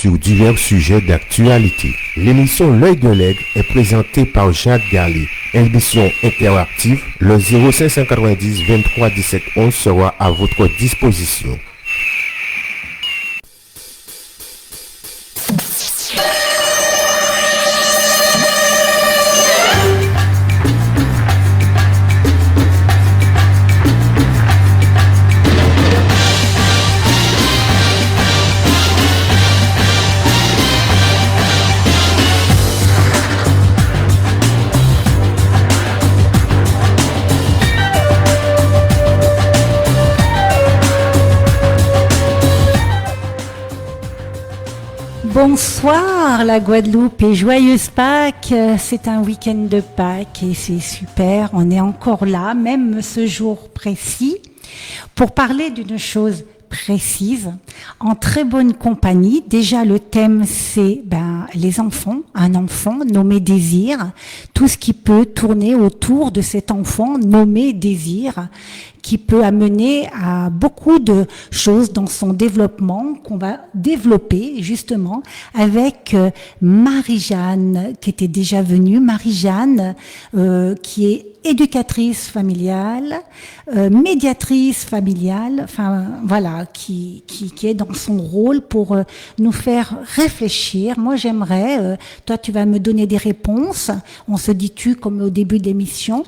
sur divers sujets d'actualité. L'émission L'œil de l'aigle est présentée par Jade Galli. Émission interactive, le 0590 23 17 11 sera à votre disposition. Bonsoir la Guadeloupe et joyeuse Pâques, c'est un week-end de Pâques et c'est super, on est encore là, même ce jour précis, pour parler d'une chose précise, en très bonne compagnie. Déjà le thème c'est les enfants, un enfant nommé Désir, tout ce qui peut tourner autour de cet enfant nommé Désir, qui peut amener à beaucoup de choses dans son développement qu'on va développer justement avec Marie-Jeanne qui était déjà venue, Marie-Jeanne qui est éducatrice familiale, médiatrice familiale, enfin voilà, qui est dans son rôle pour nous faire réfléchir. Moi j'aimerais, toi tu vas me donner des réponses, on se dit tu comme au début de l'émission,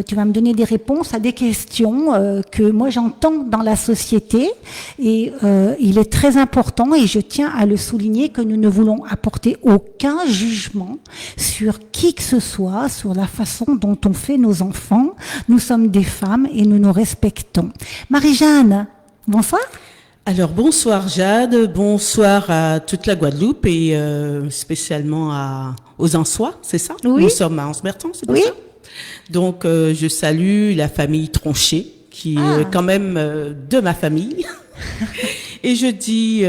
tu vas me donner des réponses à des questions que moi j'entends dans la société et il est très important et je tiens à le souligner que nous ne voulons apporter aucun jugement sur qui que ce soit, sur la façon dont on fait nos enfants. Nous sommes des femmes et nous nous respectons. Marie-Jeanne, bonsoir. Alors bonsoir Jade, bonsoir à toute la Guadeloupe et spécialement aux Ansois, c'est ça? Oui. Nous sommes à Anse-Bertrand, c'est bien ça? Donc je salue la famille Tronchet qui est quand même de ma famille. Et je dis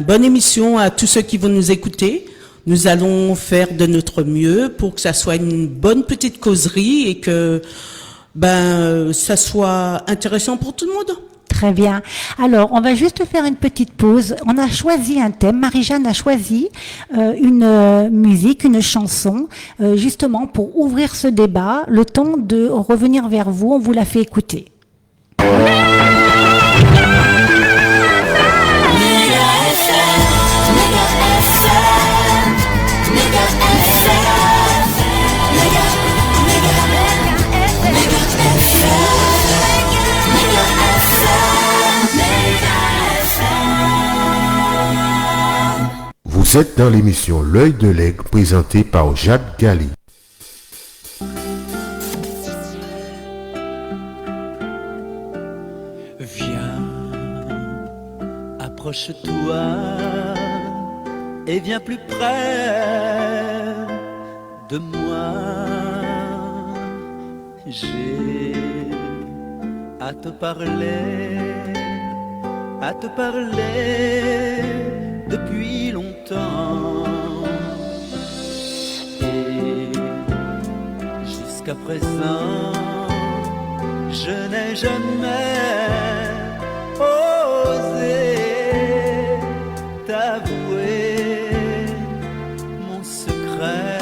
bonne émission à tous ceux qui vont nous écouter. Nous allons faire de notre mieux pour que ça soit une bonne petite causerie et que ça soit intéressant pour tout le monde. Très bien. Alors, on va juste faire une petite pause. On a choisi un thème. Marie-Jeanne a choisi une musique, une chanson, justement pour ouvrir ce débat. Le temps de revenir vers vous, on vous l'a fait écouter. Vous êtes dans l'émission L'œil de l'aigle présentée par Jade Galli. Viens, approche-toi et viens plus près de moi. J'ai à te parler depuis longtemps. Et jusqu'à présent, je n'ai jamais osé t'avouer mon secret.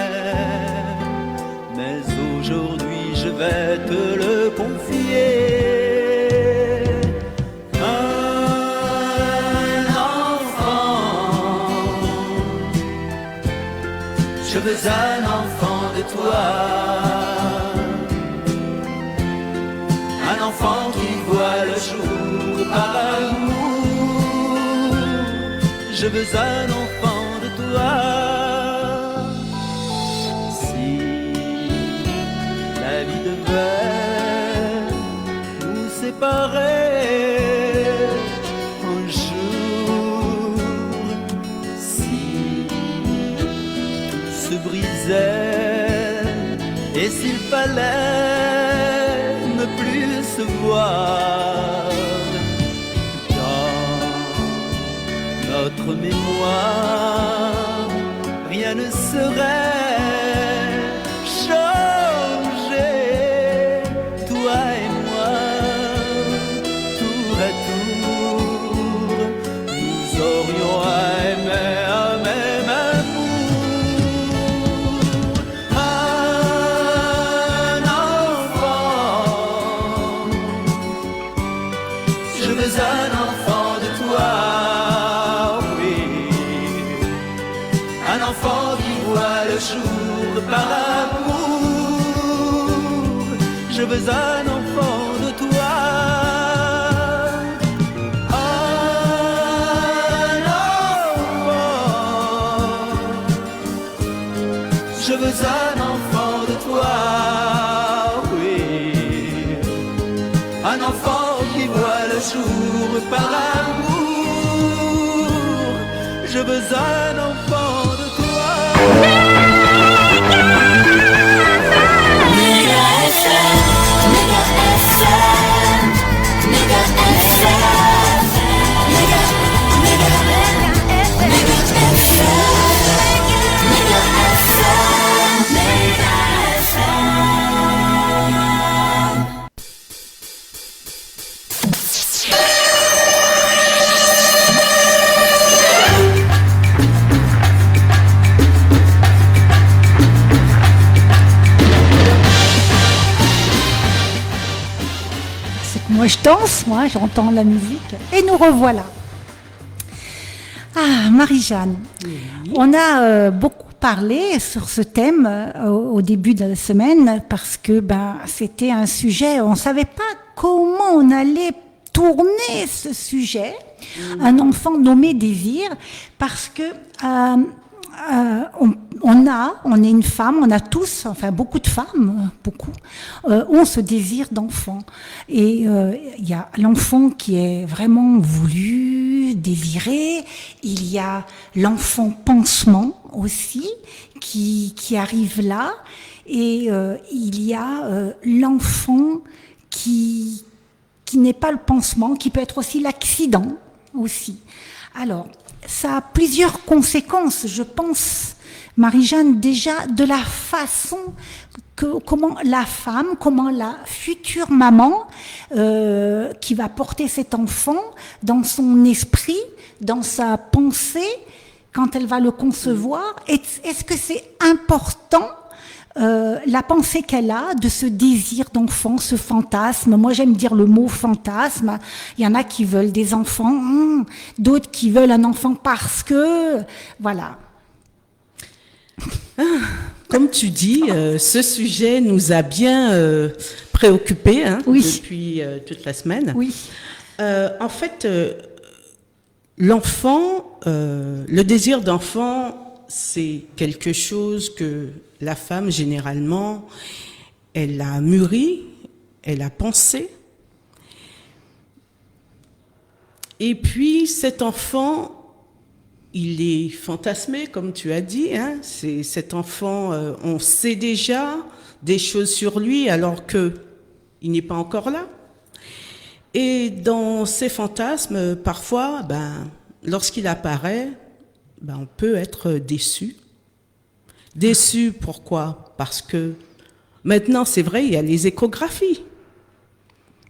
Mais aujourd'hui, je vais te le confier. Je veux un enfant de toi, un enfant qui voit le jour par amour. Je veux un enfant de toi. Si la vie devait nous séparer un jour, se brisait et s'il fallait ne plus se voir dans notre mémoire, rien ne serait changé. Toi et moi, tour à tour, nous aurions aimé enfant qui voit le jour par amour. Je veux un enfant de toi. Un enfant. Je veux un enfant de toi. Oui. Un enfant qui voit le jour par amour. Je veux un enfant de toi. Mega FM, Mega FM, Mega FM, Mega, Mega, Mega FM, Mega FM, Mega FM. Moi, je danse, moi, j'entends la musique. Et nous revoilà. Ah, Marie-Jeanne, on a beaucoup parlé sur ce thème au début de la semaine parce que c'était un sujet, on ne savait pas comment on allait tourner ce sujet, un enfant nommé Désir, parce que on est une femme, on a tous, enfin beaucoup de femmes, ont ce désir d'enfant. Et il y a l'enfant qui est vraiment voulu, désiré. Il y a l'enfant pansement aussi qui arrive là. Et il y a l'enfant qui n'est pas le pansement, qui peut être aussi l'accident aussi. Alors, ça a plusieurs conséquences, je pense, Marie-Jeanne, déjà de la façon comment la future maman qui va porter cet enfant dans son esprit, dans sa pensée, quand elle va le concevoir, est-ce que c'est important la pensée qu'elle a de ce désir d'enfant, ce fantasme? Moi, j'aime dire le mot fantasme. Il y en a qui veulent des enfants, d'autres qui veulent un enfant parce que... Voilà. Comme tu dis, ce sujet nous a bien préoccupés depuis toute la semaine. Oui. En fait, l'enfant, le désir d'enfant, c'est quelque chose que la femme, généralement, elle a mûri, elle a pensé. Et puis, cet enfant, il est fantasmé, comme tu as dit. C'est cet enfant, on sait déjà des choses sur lui, alors qu'il n'est pas encore là. Et dans ces fantasmes, parfois, lorsqu'il apparaît, on peut être déçu. Déçu, pourquoi? Parce que maintenant, c'est vrai, il y a les échographies.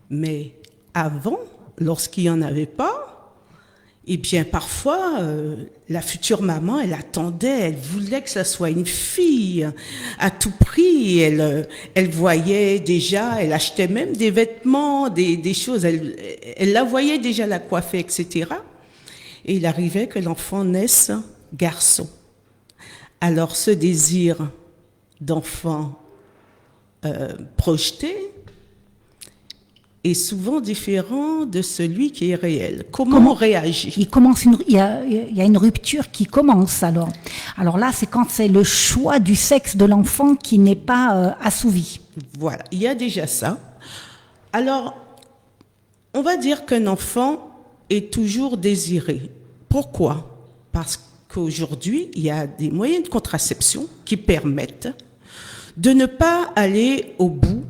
Mais avant, lorsqu'il n'y en avait pas, eh bien, parfois, la future maman, elle attendait, elle voulait que ça soit une fille à tout prix. Elle voyait déjà, elle achetait même des vêtements, des choses. Elle la voyait déjà la coiffer, etc. Et il arrivait que l'enfant naisse garçon. Alors ce désir d'enfant projeté est souvent différent de celui qui est réel. Comment on réagit? Il y a une rupture qui commence alors. Alors là, c'est quand c'est le choix du sexe de l'enfant qui n'est pas assouvi. Voilà, il y a déjà ça. Alors, on va dire qu'un enfant est toujours désiré. Pourquoi? Parce qu'aujourd'hui, il y a des moyens de contraception qui permettent de ne pas aller au bout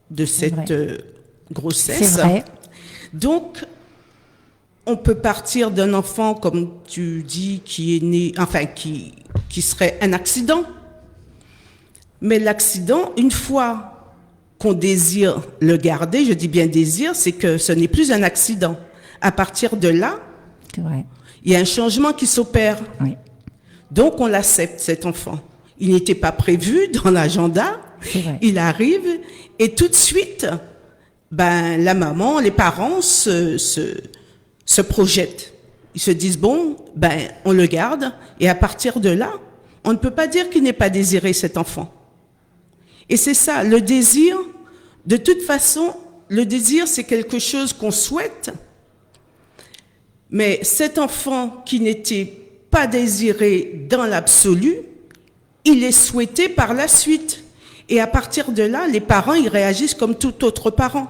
de cette grossesse. C'est vrai. Donc, on peut partir d'un enfant, comme tu dis, qui est né, enfin, qui serait un accident. Mais l'accident, une fois qu'on désire le garder, je dis bien désir, c'est que ce n'est plus un accident. À partir de là, c'est vrai. Il y a un changement qui s'opère. Oui. Donc, on l'accepte, cet enfant. Il n'était pas prévu dans l'agenda. Il arrive et tout de suite, la maman, les parents se projettent. ils se disent, bon, ben, on le garde, et à partir de là, on ne peut pas dire qu'il n'est pas désiré, cet enfant. Et c'est ça, le désir, de toute façon, le désir, c'est quelque chose qu'on souhaite, mais cet enfant qui n'était pas désiré dans l'absolu, il est souhaité par la suite. Et à partir de là, les parents, ils réagissent comme tout autre parent.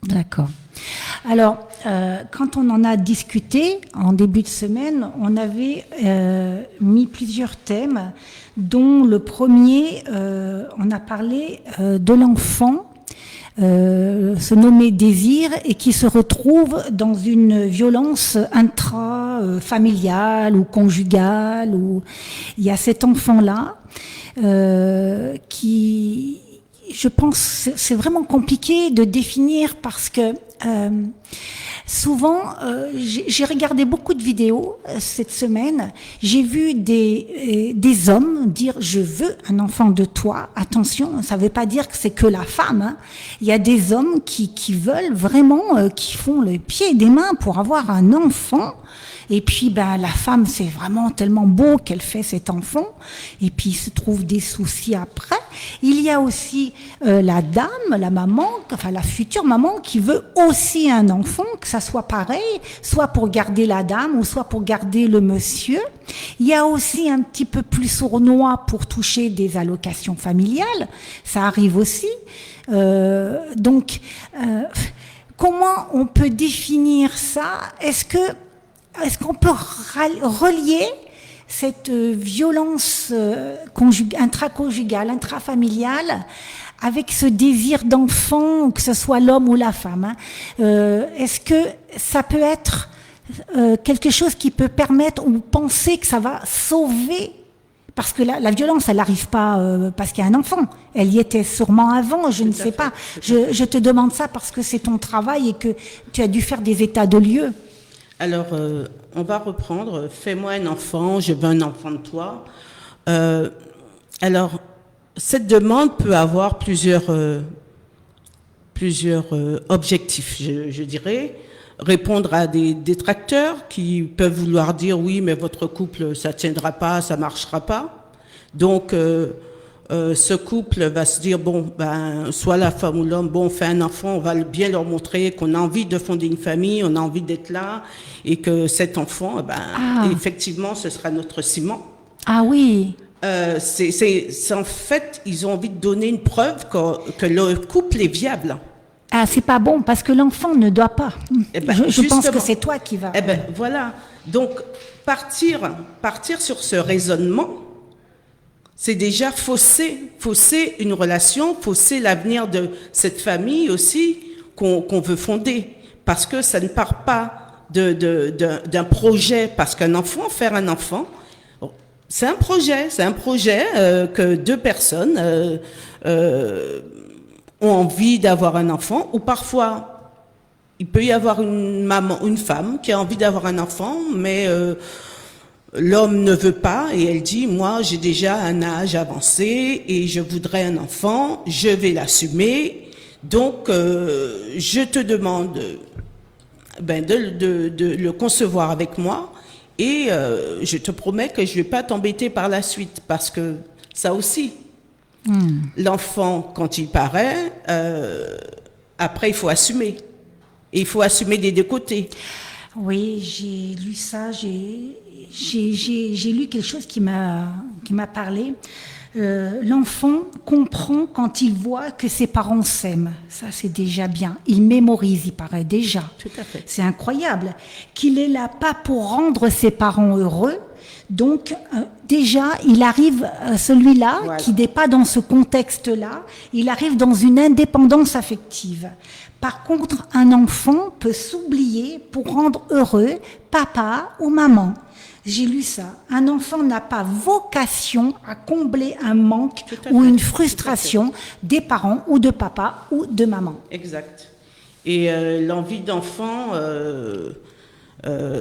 D'accord. Alors, quand on en a discuté en début de semaine, on avait mis plusieurs thèmes, dont le premier, on a parlé de l'enfant, se nommer désir, et qui se retrouve dans une violence intrafamiliale ou conjugale, où il y a cet enfant-là qui... Je pense que c'est vraiment compliqué de définir parce que souvent, j'ai regardé beaucoup de vidéos cette semaine. J'ai vu des hommes dire « je veux un enfant de toi ». Attention, ça ne veut pas dire que c'est que la femme. Hein. Il y a des hommes qui veulent vraiment, qui font le pied et des mains pour avoir un enfant. Et puis, ben, la femme, c'est vraiment tellement beau qu'elle fait cet enfant. Et puis, il se trouve des soucis après. Il y a aussi la dame, la maman, enfin la future maman, qui veut aussi un enfant, que ça soit pareil, soit pour garder la dame ou soit pour garder le monsieur. Il y a aussi un petit peu plus sournois pour toucher des allocations familiales. Ça arrive aussi. Donc, comment on peut définir ça? Est-ce qu'on peut relier cette violence intraconjugale, intrafamiliale, avec ce désir d'enfant, que ce soit l'homme ou la femme, hein? Est-ce que ça peut être quelque chose qui peut permettre ou penser que ça va sauver? Parce que la violence, elle n'arrive pas parce qu'il y a un enfant. Elle y était sûrement avant, je ne sais pas. Je te demande ça parce que c'est ton travail et que tu as dû faire des états de lieu. Alors, on va reprendre. Fais-moi un enfant, je veux un enfant de toi. Alors, cette demande peut avoir plusieurs objectifs, je dirais. Répondre à des détracteurs qui peuvent vouloir dire oui, mais votre couple, ça tiendra pas, ça marchera pas. Donc, ce couple va se dire bon, ben, soit la femme ou l'homme, bon, on fait un enfant, on va bien leur montrer qu'on a envie de fonder une famille, on a envie d'être là, et que cet enfant, ben, effectivement, ce sera notre ciment. Ah oui. C'est en fait, ils ont envie de donner une preuve que le couple est viable. Ah, c'est pas bon parce que l'enfant ne doit pas. Eh ben, je pense que c'est toi qui vas. Eh ben voilà. Donc partir sur ce raisonnement, c'est déjà fausser une relation, fausser l'avenir de cette famille aussi qu'on veut fonder, parce que ça ne part pas d'un projet, parce qu'un enfant, faire un enfant, c'est un projet que deux personnes ont envie d'avoir un enfant, ou parfois il peut y avoir une femme qui a envie d'avoir un enfant, mais l'homme ne veut pas et elle dit moi j'ai déjà un âge avancé et je voudrais un enfant, je vais l'assumer, donc je te demande de le concevoir avec moi et je te promets que je vais pas t'embêter par la suite, parce que ça aussi. L'enfant, quand il paraît, après il faut assumer. Et il faut assumer des deux côtés. Oui, j'ai lu ça, j'ai lu quelque chose qui m'a parlé. L'enfant comprend quand il voit que ses parents s'aiment. Ça, c'est déjà bien. Il mémorise, il paraît déjà. Tout à fait. C'est incroyable. Qu'il est là pas pour rendre ses parents heureux. Donc, déjà, il arrive, celui-là, voilà, qui n'est pas dans ce contexte-là, il arrive dans une indépendance affective. Par contre, un enfant peut s'oublier pour rendre heureux papa ou maman. J'ai lu ça. Un enfant n'a pas vocation à combler un manque ou une frustration des parents ou de papa ou de maman. Exact. Et l'envie d'enfant...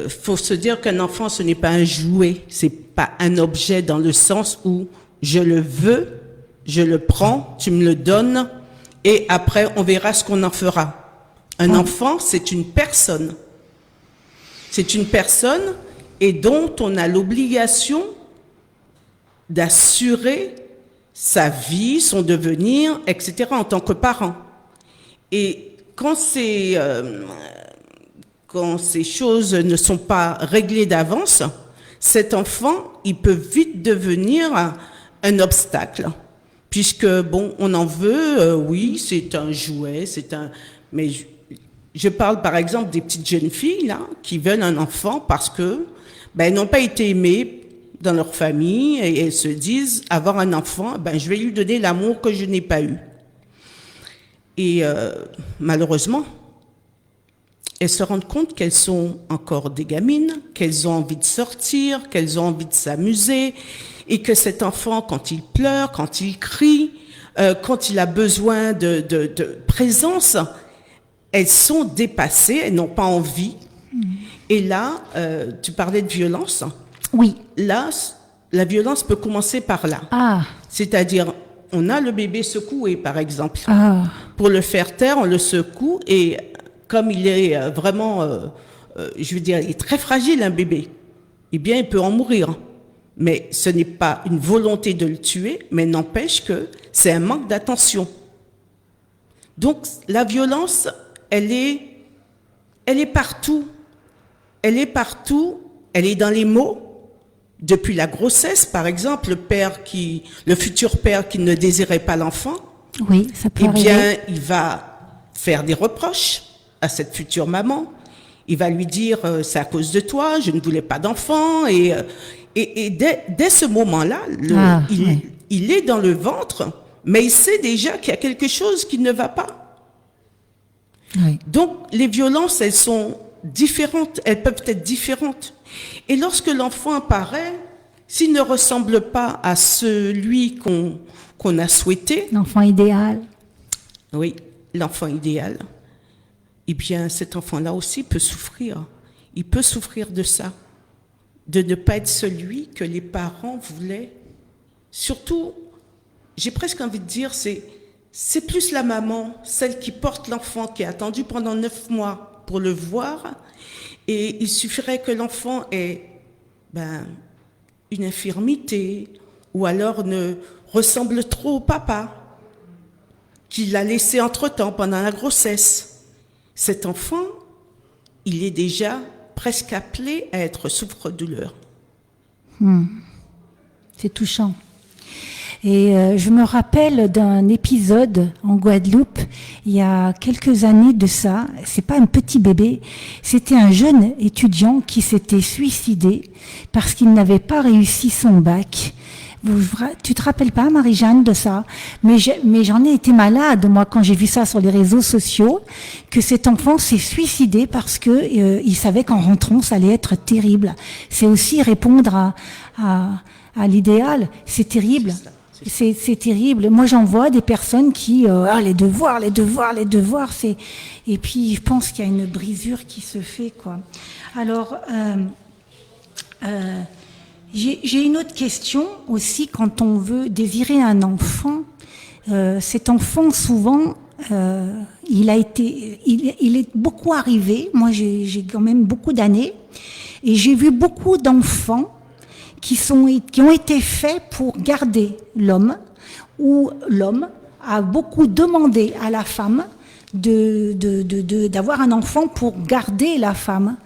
faut se dire qu'un enfant, ce n'est pas un jouet, c'est pas un objet dans le sens où je le veux, je le prends, tu me le donnes et après on verra ce qu'on en fera. Un enfant, c'est une personne. C'est une personne et dont on a l'obligation d'assurer sa vie, son devenir, etc. en tant que parent. Et quand ces choses ne sont pas réglées d'avance, cet enfant, il peut vite devenir un obstacle. Puisque, bon, on en veut, oui, c'est un jouet, mais je parle par exemple des petites jeunes filles, là, qui veulent un enfant parce que, elles n'ont pas été aimées dans leur famille et elles se disent, avoir un enfant, je vais lui donner l'amour que je n'ai pas eu. Et malheureusement, elles se rendent compte qu'elles sont encore des gamines, qu'elles ont envie de sortir, qu'elles ont envie de s'amuser, et que cet enfant, quand il pleure, quand il crie, quand il a besoin de présence, elles sont dépassées, elles n'ont pas envie. Et là, tu parlais de violence. Oui. Là, la violence peut commencer par là. Ah. C'est-à-dire, on a le bébé secoué, par exemple. Ah. Pour le faire taire, on le secoue et comme il est vraiment, je veux dire, il est très fragile, un bébé, eh bien, il peut en mourir. Mais ce n'est pas une volonté de le tuer, mais n'empêche que c'est un manque d'attention. Donc, la violence, elle est partout. Elle est partout. Elle est dans les mots. Depuis la grossesse, par exemple, le futur père qui ne désirait pas l'enfant, oui, ça peut arriver. bien, il va faire des reproches à cette future maman. Il va lui dire, c'est à cause de toi, je ne voulais pas d'enfant. Et dès ce moment-là, il est dans le ventre, mais il sait déjà qu'il y a quelque chose qui ne va pas. Oui. Donc, les violences, elles sont différentes, elles peuvent être différentes. Et lorsque l'enfant apparaît, s'il ne ressemble pas à celui qu'on a souhaité, L'enfant idéal. oui, l'enfant idéal, eh bien, cet enfant-là aussi peut souffrir. Il peut souffrir de ça, de ne pas être celui que les parents voulaient. Surtout, j'ai presque envie de dire, c'est plus la maman, celle qui porte l'enfant, qui a attendu pendant 9 mois pour le voir. Et il suffirait que l'enfant ait une infirmité ou alors ne ressemble trop au papa qu'il l'a laissé entre-temps pendant la grossesse. Cet enfant, il est déjà presque appelé à être souffre-douleur. C'est touchant. Et je me rappelle d'un épisode en Guadeloupe, il y a quelques années de ça. C'est pas un petit bébé, c'était un jeune étudiant qui s'était suicidé parce qu'il n'avait pas réussi son bac. Tu te rappelles pas, Marie-Jeanne, de ça? Mais j'en ai été malade, moi, quand j'ai vu ça sur les réseaux sociaux, que cet enfant s'est suicidé parce que il savait qu'en rentrant, ça allait être terrible. C'est aussi répondre à l'idéal. C'est terrible. C'est terrible. Moi, j'en vois des personnes qui, les devoirs, et puis je pense qu'il y a une brisure qui se fait, quoi. Alors, j'ai une autre question aussi quand on veut désirer un enfant. Cet enfant, souvent, il est beaucoup arrivé. Moi, j'ai quand même beaucoup d'années et j'ai vu beaucoup d'enfants qui ont été faits pour garder l'homme, où l'homme a beaucoup demandé à la femme d'avoir un enfant pour garder la femme.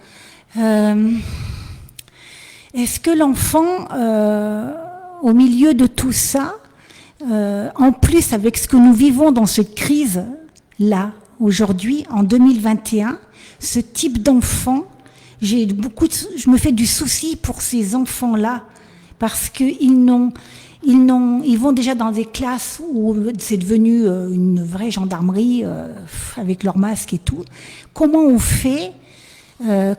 Est-ce que l'enfant, au milieu de tout ça, en plus avec ce que nous vivons dans cette crise-là, aujourd'hui, en 2021, ce type d'enfant, je me fais du souci pour ces enfants-là, parce qu'ils vont déjà dans des classes où c'est devenu une vraie gendarmerie, avec leur masque et tout. Comment on fait,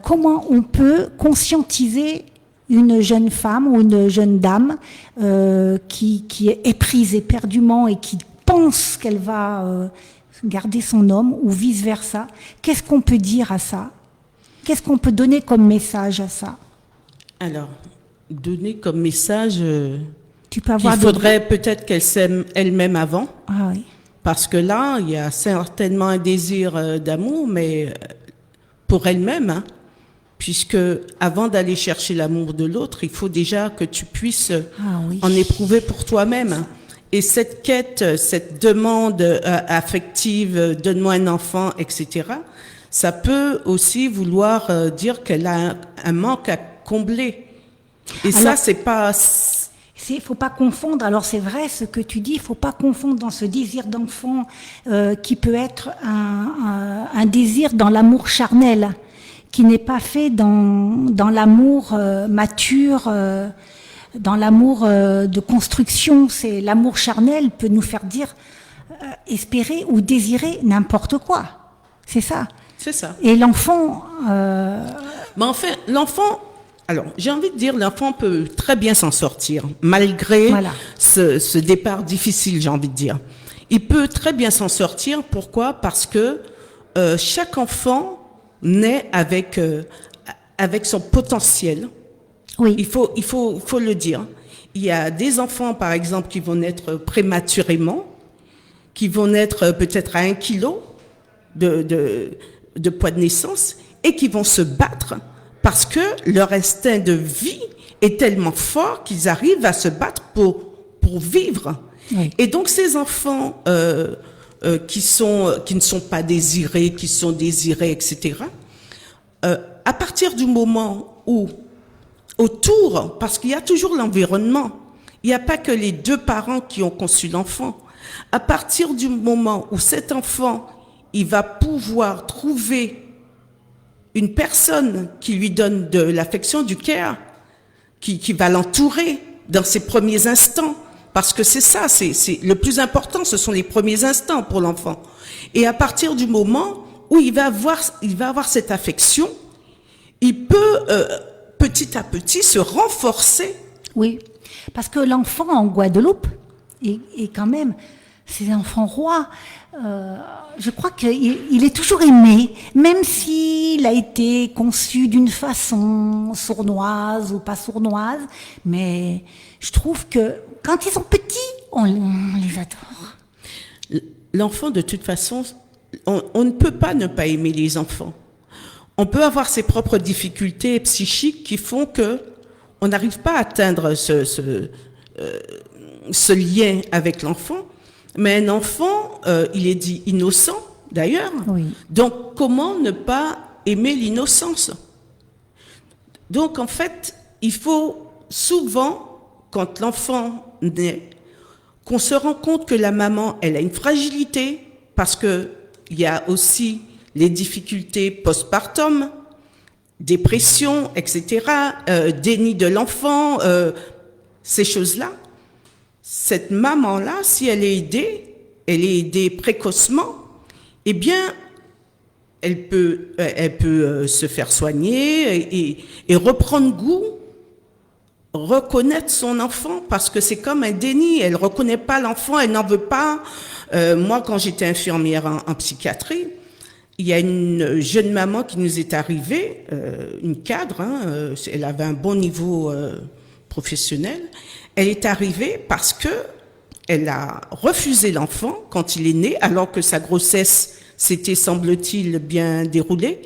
comment on peut conscientiser une jeune femme ou une jeune dame qui est éprisée éperdument et qui pense qu'elle va garder son homme ou vice-versa? Qu'est-ce qu'on peut dire à ça? Qu'est-ce qu'on peut donner comme message à ça? Alors, donner comme message, tu peux avoir il faudrait peut-être qu'elle s'aime elle-même avant. Ah oui. Parce que là, il y a certainement un désir d'amour, mais pour elle-même, puisque avant d'aller chercher l'amour de l'autre, il faut déjà que tu puisses Oui. en éprouver pour toi-même. Et cette quête, cette demande affective, donne-moi un enfant, etc., ça peut aussi vouloir dire qu'elle a un manque à combler. Et Alors, ça, c'est pas... Il faut pas confondre. Alors c'est vrai ce que tu dis. Il faut pas confondre dans ce désir d'enfant qui peut être un désir dans l'amour charnel, qui n'est pas fait dans l'amour mature, dans l'amour de construction. C'est l'amour charnel peut nous faire dire espérer ou désirer n'importe quoi. C'est ça. C'est ça. Et l'enfant. Mais enfin, l'enfant... Alors, j'ai envie de dire, l'enfant peut très bien s'en sortir, malgré Voilà. ce départ difficile, j'ai envie de dire. Il peut très bien s'en sortir. Pourquoi? Parce que chaque enfant naît avec son potentiel. Oui. Il faut le dire. Il y a des enfants, par exemple, qui vont naître prématurément, qui vont naître peut-être à 1 kilo de poids de naissance, et qui vont se battre parce que leur instinct de vie est tellement fort qu'ils arrivent à se battre pour vivre. Oui. Et donc ces enfants qui ne sont pas désirés, qui sont désirés, etc., à partir du moment où autour, parce qu'il y a toujours l'environnement, il n'y a pas que les 2 parents qui ont conçu l'enfant. À partir du moment où cet enfant, il va pouvoir trouver une personne qui lui donne de l'affection, du care, qui va l'entourer dans ses premiers instants, parce que c'est ça, c'est le plus important, ce sont les premiers instants pour l'enfant. Et à partir du moment où il va avoir cette affection, il peut petit à petit se renforcer. Oui, parce que l'enfant en Guadeloupe est quand même, c'est l'enfant roi. Je crois qu'il est toujours aimé, même s'il a été conçu d'une façon sournoise ou pas sournoise. Mais je trouve que quand ils sont petits, on les adore. L'enfant, de toute façon, on ne peut pas ne pas aimer les enfants. On peut avoir ses propres difficultés psychiques qui font que on n'arrive pas à atteindre ce lien avec l'enfant. Mais un enfant, il est dit innocent, d'ailleurs. Oui. Donc, comment ne pas aimer l'innocence? Donc, en fait, il faut souvent, quand l'enfant naît, qu'on se rend compte que la maman, elle a une fragilité, parce que il y a aussi les difficultés postpartum, dépression, etc., déni de l'enfant, ces choses-là. Cette maman-là, si elle est aidée précocement, eh bien, elle peut se faire soigner et reprendre goût, reconnaître son enfant, parce que c'est comme un déni. Elle reconnaît pas l'enfant, elle n'en veut pas. Moi, quand j'étais infirmière en psychiatrie, il y a une jeune maman qui nous est arrivée, une cadre, elle avait un bon niveau professionnel. Elle est arrivée parce que elle a refusé l'enfant quand il est né, alors que sa grossesse s'était, semble-t-il, bien déroulée.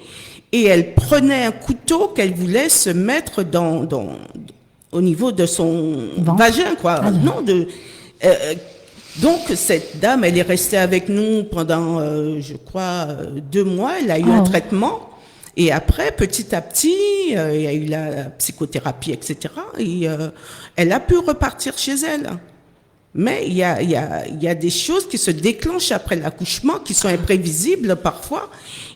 Et elle prenait un couteau qu'elle voulait se mettre au niveau de son vagin, quoi. Ah, non, donc, cette dame, elle est restée avec nous pendant, je crois, 2 mois. Elle a eu un traitement. Et après, petit à petit, il y a eu la psychothérapie, etc. Et elle a pu repartir chez elle. Mais il y a des choses qui se déclenchent après l'accouchement, qui sont imprévisibles parfois.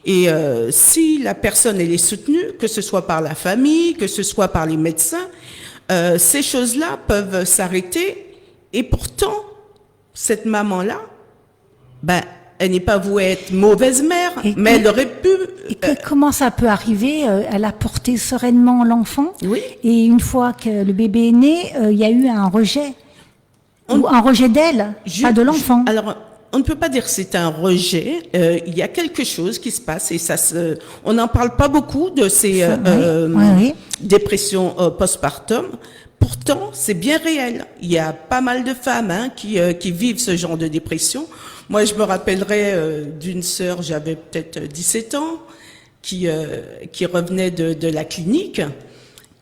Et si la personne, elle est soutenue, que ce soit par la famille, que ce soit par les médecins, ces choses-là peuvent s'arrêter. Et pourtant, cette maman-là, elle n'est pas vouée être mauvaise mère, mais elle aurait pu... Et comment ça peut arriver? Elle a porté sereinement l'enfant. Oui. Et une fois que le bébé est né, il y a eu un rejet. Ou un rejet d'elle, pas de l'enfant. Alors, on ne peut pas dire que c'est un rejet. Il y a quelque chose qui se passe et on n'en parle pas beaucoup de ces dépressions postpartum. Pourtant, c'est bien réel. Il y a pas mal de femmes qui vivent ce genre de dépression. Moi, je me rappellerai d'une sœur, j'avais peut-être 17 ans, qui revenait de la clinique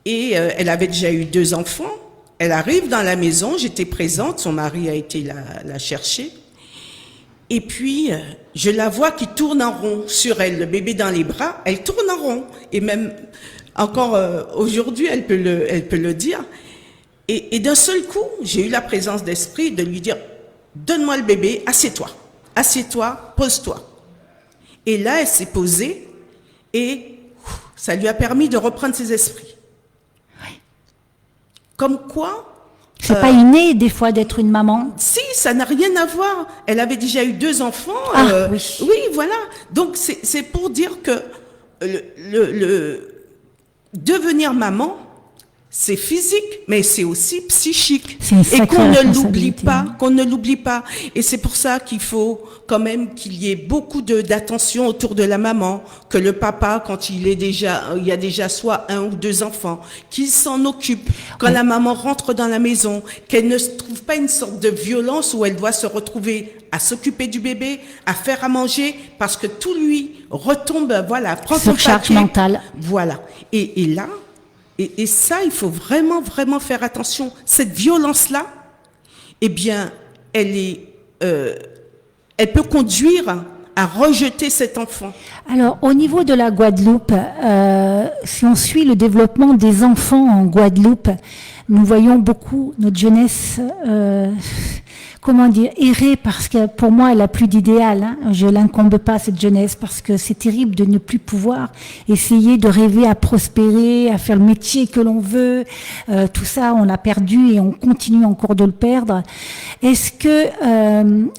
et elle avait déjà eu 2 enfants. Elle arrive dans la maison, j'étais présente, son mari a été la chercher. Et puis, je la vois qui tourne en rond sur elle, le bébé dans les bras, elle tourne en rond. Et même encore aujourd'hui, elle peut le dire. Et d'un seul coup, j'ai eu la présence d'esprit de lui dire, donne-moi le bébé, assieds-toi, pose-toi. Et là, elle s'est posée et ça lui a permis de reprendre ses esprits. Comme quoi... C'est pas inné, des fois, d'être une maman. Si, ça n'a rien à voir. Elle avait déjà eu 2 enfants. Oui. Oui, voilà. Donc, c'est pour dire que devenir maman, c'est physique, mais c'est aussi psychique. C'est une sacrée qu'on ne responsabilité. l'oublie pas. Et c'est pour ça qu'il faut quand même qu'il y ait beaucoup d'attention autour de la maman, que le papa, quand il y a déjà soit 1 ou 2 enfants, qu'il s'en occupe. Quand la maman rentre dans la maison, qu'elle ne se trouve pas une sorte de violence où elle doit se retrouver à s'occuper du bébé, à faire à manger, parce que tout lui retombe, voilà, prend son Surcharge paquet. mentale. Voilà. Et là, et ça, il faut vraiment, vraiment faire attention. Cette violence-là, eh bien, elle peut conduire à rejeter cet enfant. Alors, au niveau de la Guadeloupe, si on suit le développement des enfants en Guadeloupe, nous voyons beaucoup notre jeunesse, errer, parce que pour moi, elle a plus d'idéal. Hein. Je l'incombe pas, cette jeunesse, parce que c'est terrible de ne plus pouvoir essayer de rêver à prospérer, à faire le métier que l'on veut. Tout ça, on l'a perdu et on continue encore de le perdre. Est-ce que,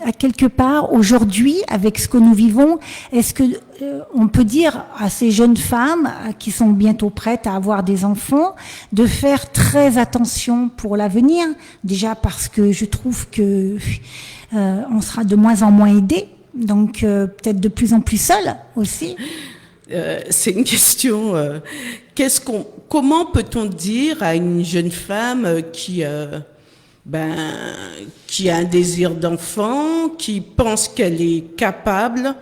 à quelque part, aujourd'hui, avec ce que nous vivons, est-ce que on peut dire à ces jeunes femmes qui sont bientôt prêtes à avoir des enfants de faire très attention pour l'avenir, déjà parce que je trouve que on sera de moins en moins aidés, donc peut-être de plus en plus seuls aussi. C'est une question. Comment peut-on dire à une jeune femme qui a un désir d'enfant, qui pense qu'elle est capable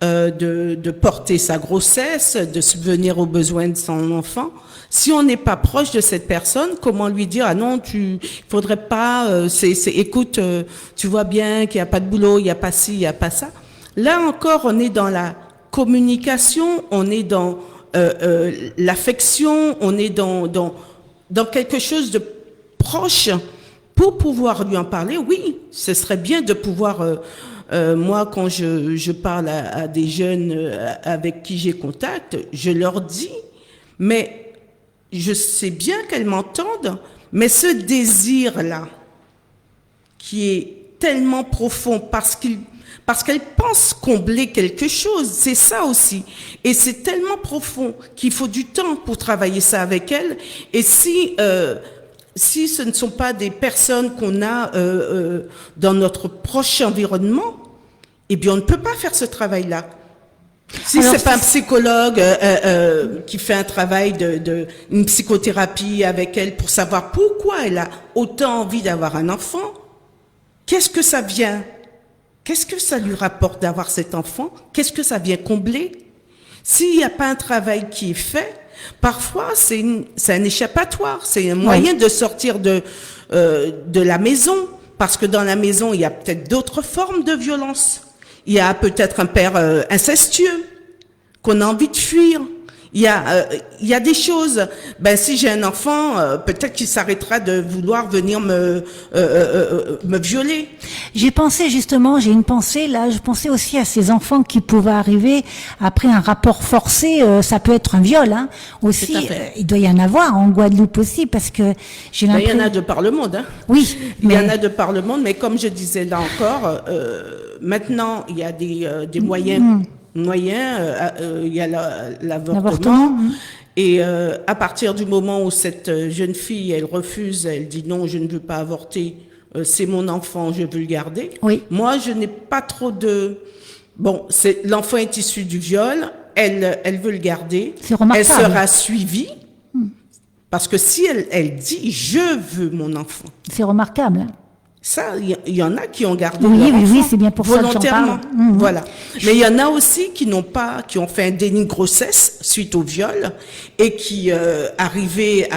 de porter sa grossesse, de subvenir aux besoins de son enfant. Si on n'est pas proche de cette personne, comment lui dire, ah non, faudrait pas, écoute, tu vois bien qu'il n'y a pas de boulot, il n'y a pas ci, il n'y a pas ça. Là encore, on est dans la communication, on est dans l'affection, on est dans quelque chose de proche pour pouvoir lui en parler. Oui, ce serait bien de pouvoir... moi, quand je parle à des jeunes avec qui j'ai contact, je leur dis, mais je sais bien qu'elles m'entendent, mais ce désir-là, qui est tellement profond parce qu'elles pensent combler quelque chose, c'est ça aussi. Et c'est tellement profond qu'il faut du temps pour travailler ça avec elles. Et si ce ne sont pas des personnes qu'on a dans notre proche environnement, eh bien, on ne peut pas faire ce travail-là. Si c'est pas un psychologue qui fait un travail une psychothérapie avec elle pour savoir pourquoi elle a autant envie d'avoir un enfant, qu'est-ce que ça vient? Qu'est-ce que ça lui rapporte d'avoir cet enfant? Qu'est-ce que ça vient combler? S'il n'y a pas un travail qui est fait, parfois c'est un échappatoire, c'est un moyen de sortir de la maison, parce que dans la maison il y a peut-être d'autres formes de violence. Il y a peut-être un père incestueux qu'on a envie de fuir. Il y a des choses. Ben si j'ai un enfant, peut-être qu'il s'arrêtera de vouloir venir me violer. J'ai une pensée là. Je pensais aussi à ces enfants qui pouvaient arriver après un rapport forcé. Ça peut être un viol, hein. Aussi, il doit y en avoir en Guadeloupe aussi, parce que j'ai l'impression. Il y en a de par le monde, hein. Oui, il y en a de par le monde, mais comme je disais là encore, maintenant il y a des moyens. Il y a l'avortement. Et à partir du moment où cette jeune fille, elle refuse, elle dit non, je ne veux pas avorter, c'est mon enfant, je veux le garder. Oui. Moi, je n'ai pas trop de... Bon, l'enfant est issu du viol, elle veut le garder. C'est remarquable. Elle sera suivie. Parce que si elle dit « je veux mon enfant », c'est remarquable. Ça, il y en a qui ont gardé Oui, leur oui, enfant oui, c'est bien pour ça que j'en volontairement. parle. Mhm. Voilà. Mais il y en a aussi qui ont fait un déni de grossesse suite au viol et qui arrivaient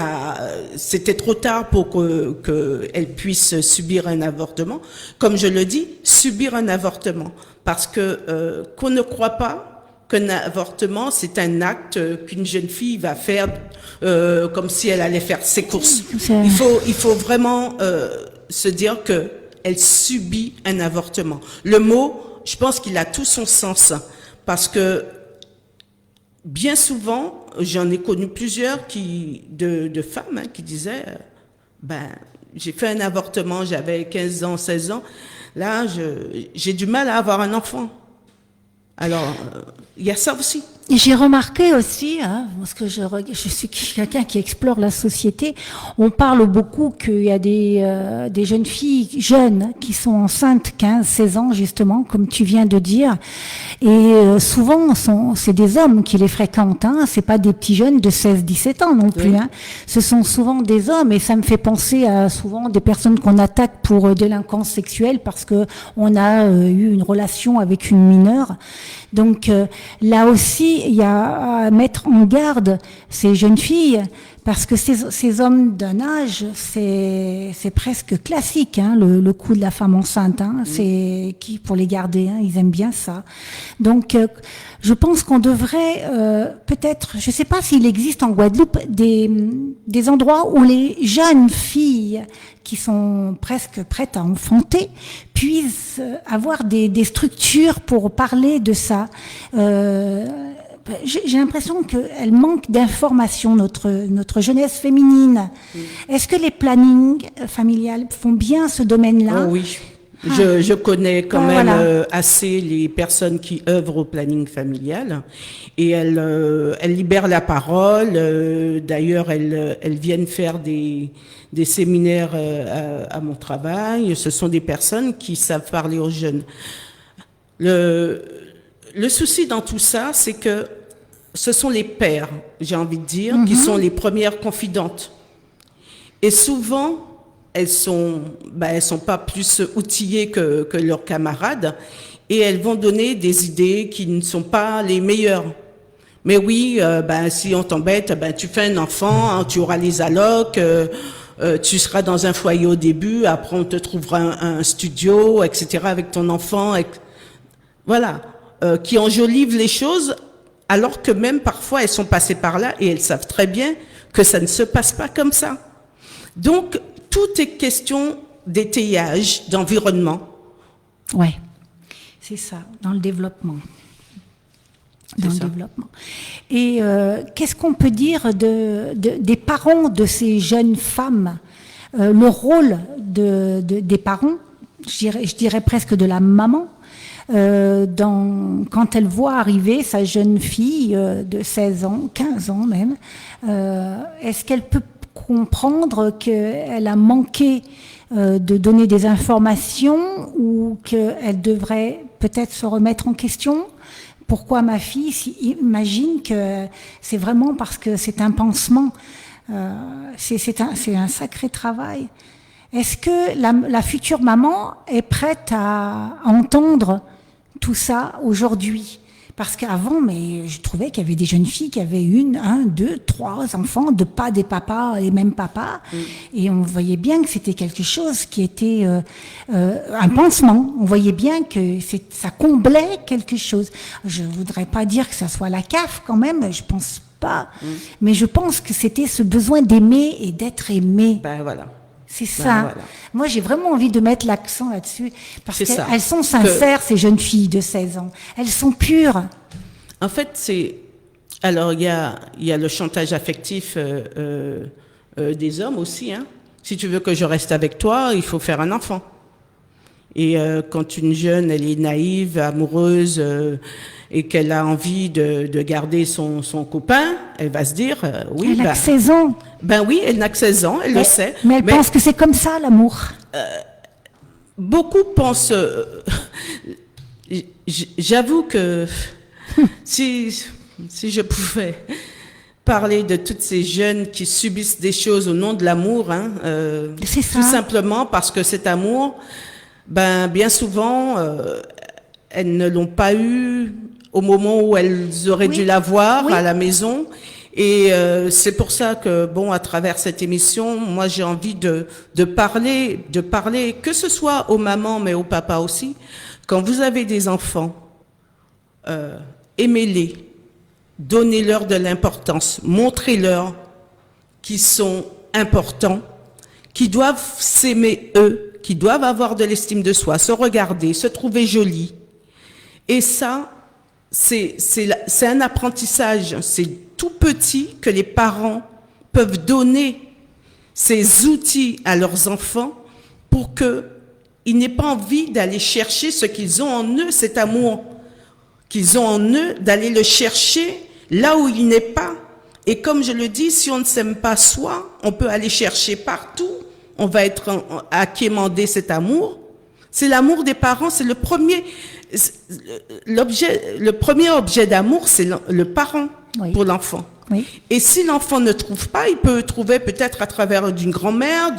c'était trop tard pour que elles puissent subir un avortement. Comme je le dis, subir un avortement, parce que qu'on ne croit pas qu'un avortement, c'est un acte qu'une jeune fille va faire comme si elle allait faire ses courses. Il faut vraiment se dire que elle subit un avortement. Le mot, je pense qu'il a tout son sens, parce que bien souvent, j'en ai connu plusieurs de femmes qui disaient, j'ai fait un avortement, j'avais 15 ans, 16 ans, là, j'ai du mal à avoir un enfant. Alors, il y a ça aussi. Et j'ai remarqué aussi, parce que je suis quelqu'un qui explore la société, on parle beaucoup qu'il y a des jeunes filles jeunes qui sont enceintes 15, 16 ans justement, comme tu viens de dire, et souvent c'est des hommes qui les fréquentent, c'est pas des petits jeunes de 16, 17 ans non plus, Oui. Ce sont souvent des hommes, et ça me fait penser à souvent des personnes qu'on attaque pour délinquance sexuelle parce que on a eu une relation avec une mineure. Donc là aussi, il y a à mettre en garde ces jeunes filles, parce que ces hommes d'un âge, c'est presque classique, le coup de la femme enceinte. C'est qui pour les garder, ils aiment bien ça. Donc je pense qu'on devrait peut-être, je ne sais pas s'il existe en Guadeloupe des endroits où les jeunes filles qui sont presque prêtes à enfanter puissent avoir des structures pour parler de ça. J'ai l'impression qu'elle manque d'informations, notre jeunesse féminine. Est-ce que les plannings familiales font bien ce domaine-là? Oh oui. Je connais quand même voilà. assez les personnes qui œuvrent au planning familial, et elles libèrent la parole. D'ailleurs, elles viennent faire des séminaires à mon travail. Ce sont des personnes qui savent parler aux jeunes. Le souci dans tout ça, c'est que ce sont les pères, j'ai envie de dire, qui sont les premières confidentes. Et souvent, elles sont pas plus outillées que leurs camarades, et elles vont donner des idées qui ne sont pas les meilleures. Mais oui, si on t'embête, tu fais un enfant, tu auras les allocs, tu seras dans un foyer au début, après on te trouvera un studio, etc. avec ton enfant. Voilà, qui enjolivent les choses, alors que même parfois elles sont passées par là et elles savent très bien que ça ne se passe pas comme ça. Donc, tout est question d'étayage, d'environnement. Ouais, c'est ça, dans le développement. Dans le développement. Et qu'est-ce qu'on peut dire des parents de ces jeunes femmes, le rôle des parents, je dirais presque de la maman, quand elle voit arriver sa jeune fille de 16 ans, 15 ans même, est-ce qu'elle peut comprendre qu'elle a manqué de donner des informations, ou qu'elle devrait peut-être se remettre en question? Pourquoi ma fille imagine que c'est vraiment parce que c'est un pansement, c'est un sacré travail. Est-ce que la future maman est prête à entendre tout ça aujourd'hui? Parce qu'avant, mais je trouvais qu'il y avait des jeunes filles qui avaient 1, 2, 3 enfants, pas des papas, les mêmes papas. Et on voyait bien que c'était quelque chose qui était un pansement. On voyait bien que ça comblait quelque chose. Je voudrais pas dire que ça soit la CAF quand même, je pense pas. Mais je pense que c'était ce besoin d'aimer et d'être aimé. Voilà. C'est ça. Voilà. Moi, j'ai vraiment envie de mettre l'accent là-dessus, parce C'est ça. qu'elles sont sincères, ces jeunes filles de 16 ans. Elles sont pures. En fait, alors il y a le chantage affectif des hommes aussi. Si tu veux que je reste avec toi, il faut faire un enfant. Et quand une jeune, elle est naïve, amoureuse, et qu'elle a envie de garder son copain, elle va se dire, oui. Elle n'a que 16 ans. Oui, elle n'a que 16 ans, elle le sait. Mais elle pense que c'est comme ça, l'amour. Beaucoup pensent... j'avoue que si je pouvais parler de toutes ces jeunes qui subissent des choses au nom de l'amour, hein, C'est ça. tout simplement parce que cet amour, ben bien souvent, elles ne l'ont pas eu au moment où elles auraient Oui. dû l'avoir Oui. à la maison. Et c'est pour ça que, bon, à travers cette émission, moi j'ai envie de parler, que ce soit aux mamans, mais aux papas aussi. Quand vous avez des enfants, aimez-les, donnez-leur de l'importance, montrez-leur qu'ils sont importants, qu'ils doivent s'aimer eux, qu'ils doivent avoir de l'estime de soi, se regarder, se trouver jolis. Et ça, c'est un apprentissage, c'est tout petit que les parents peuvent donner ces outils à leurs enfants pour qu'ils n'aient pas envie d'aller chercher ce qu'ils ont en eux, cet amour qu'ils ont en eux, d'aller le chercher là où il n'est pas. Et comme je le dis, si on ne s'aime pas soi, on peut aller chercher partout, on va être à quémander cet amour. C'est l'amour des parents, c'est le premier objet d'amour, c'est le parent Oui. pour l'enfant. Oui. Et si l'enfant ne trouve pas, il peut trouver peut-être à travers d'une grand-mère,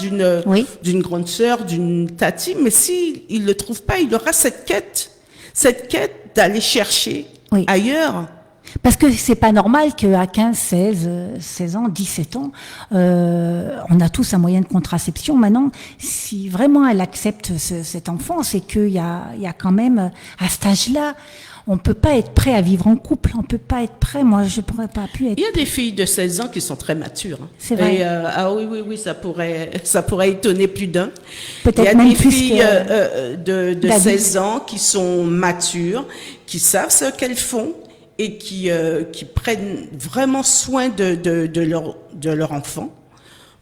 Oui. d'une grande sœur, d'une tati, mais si il le trouve pas, il aura cette quête d'aller chercher Oui. ailleurs. Parce que c'est pas normal qu'à 15, 16 ans, 17 ans, on a tous un moyen de contraception. Maintenant, si vraiment elle accepte cet enfant, c'est qu'il y a quand même, à cet âge-là, on peut pas être prêt à vivre en couple. On peut pas être prêt. Moi, je pourrais pas pu être. Il y a des filles de 16 ans qui sont très matures. Hein. C'est vrai. Et, ah oui, ça pourrait étonner plus d'un. Peut-être Il y a même des plus filles de d'adultes. 16 ans qui sont matures, qui savent ce qu'elles font et qui prennent vraiment soin de leur enfant.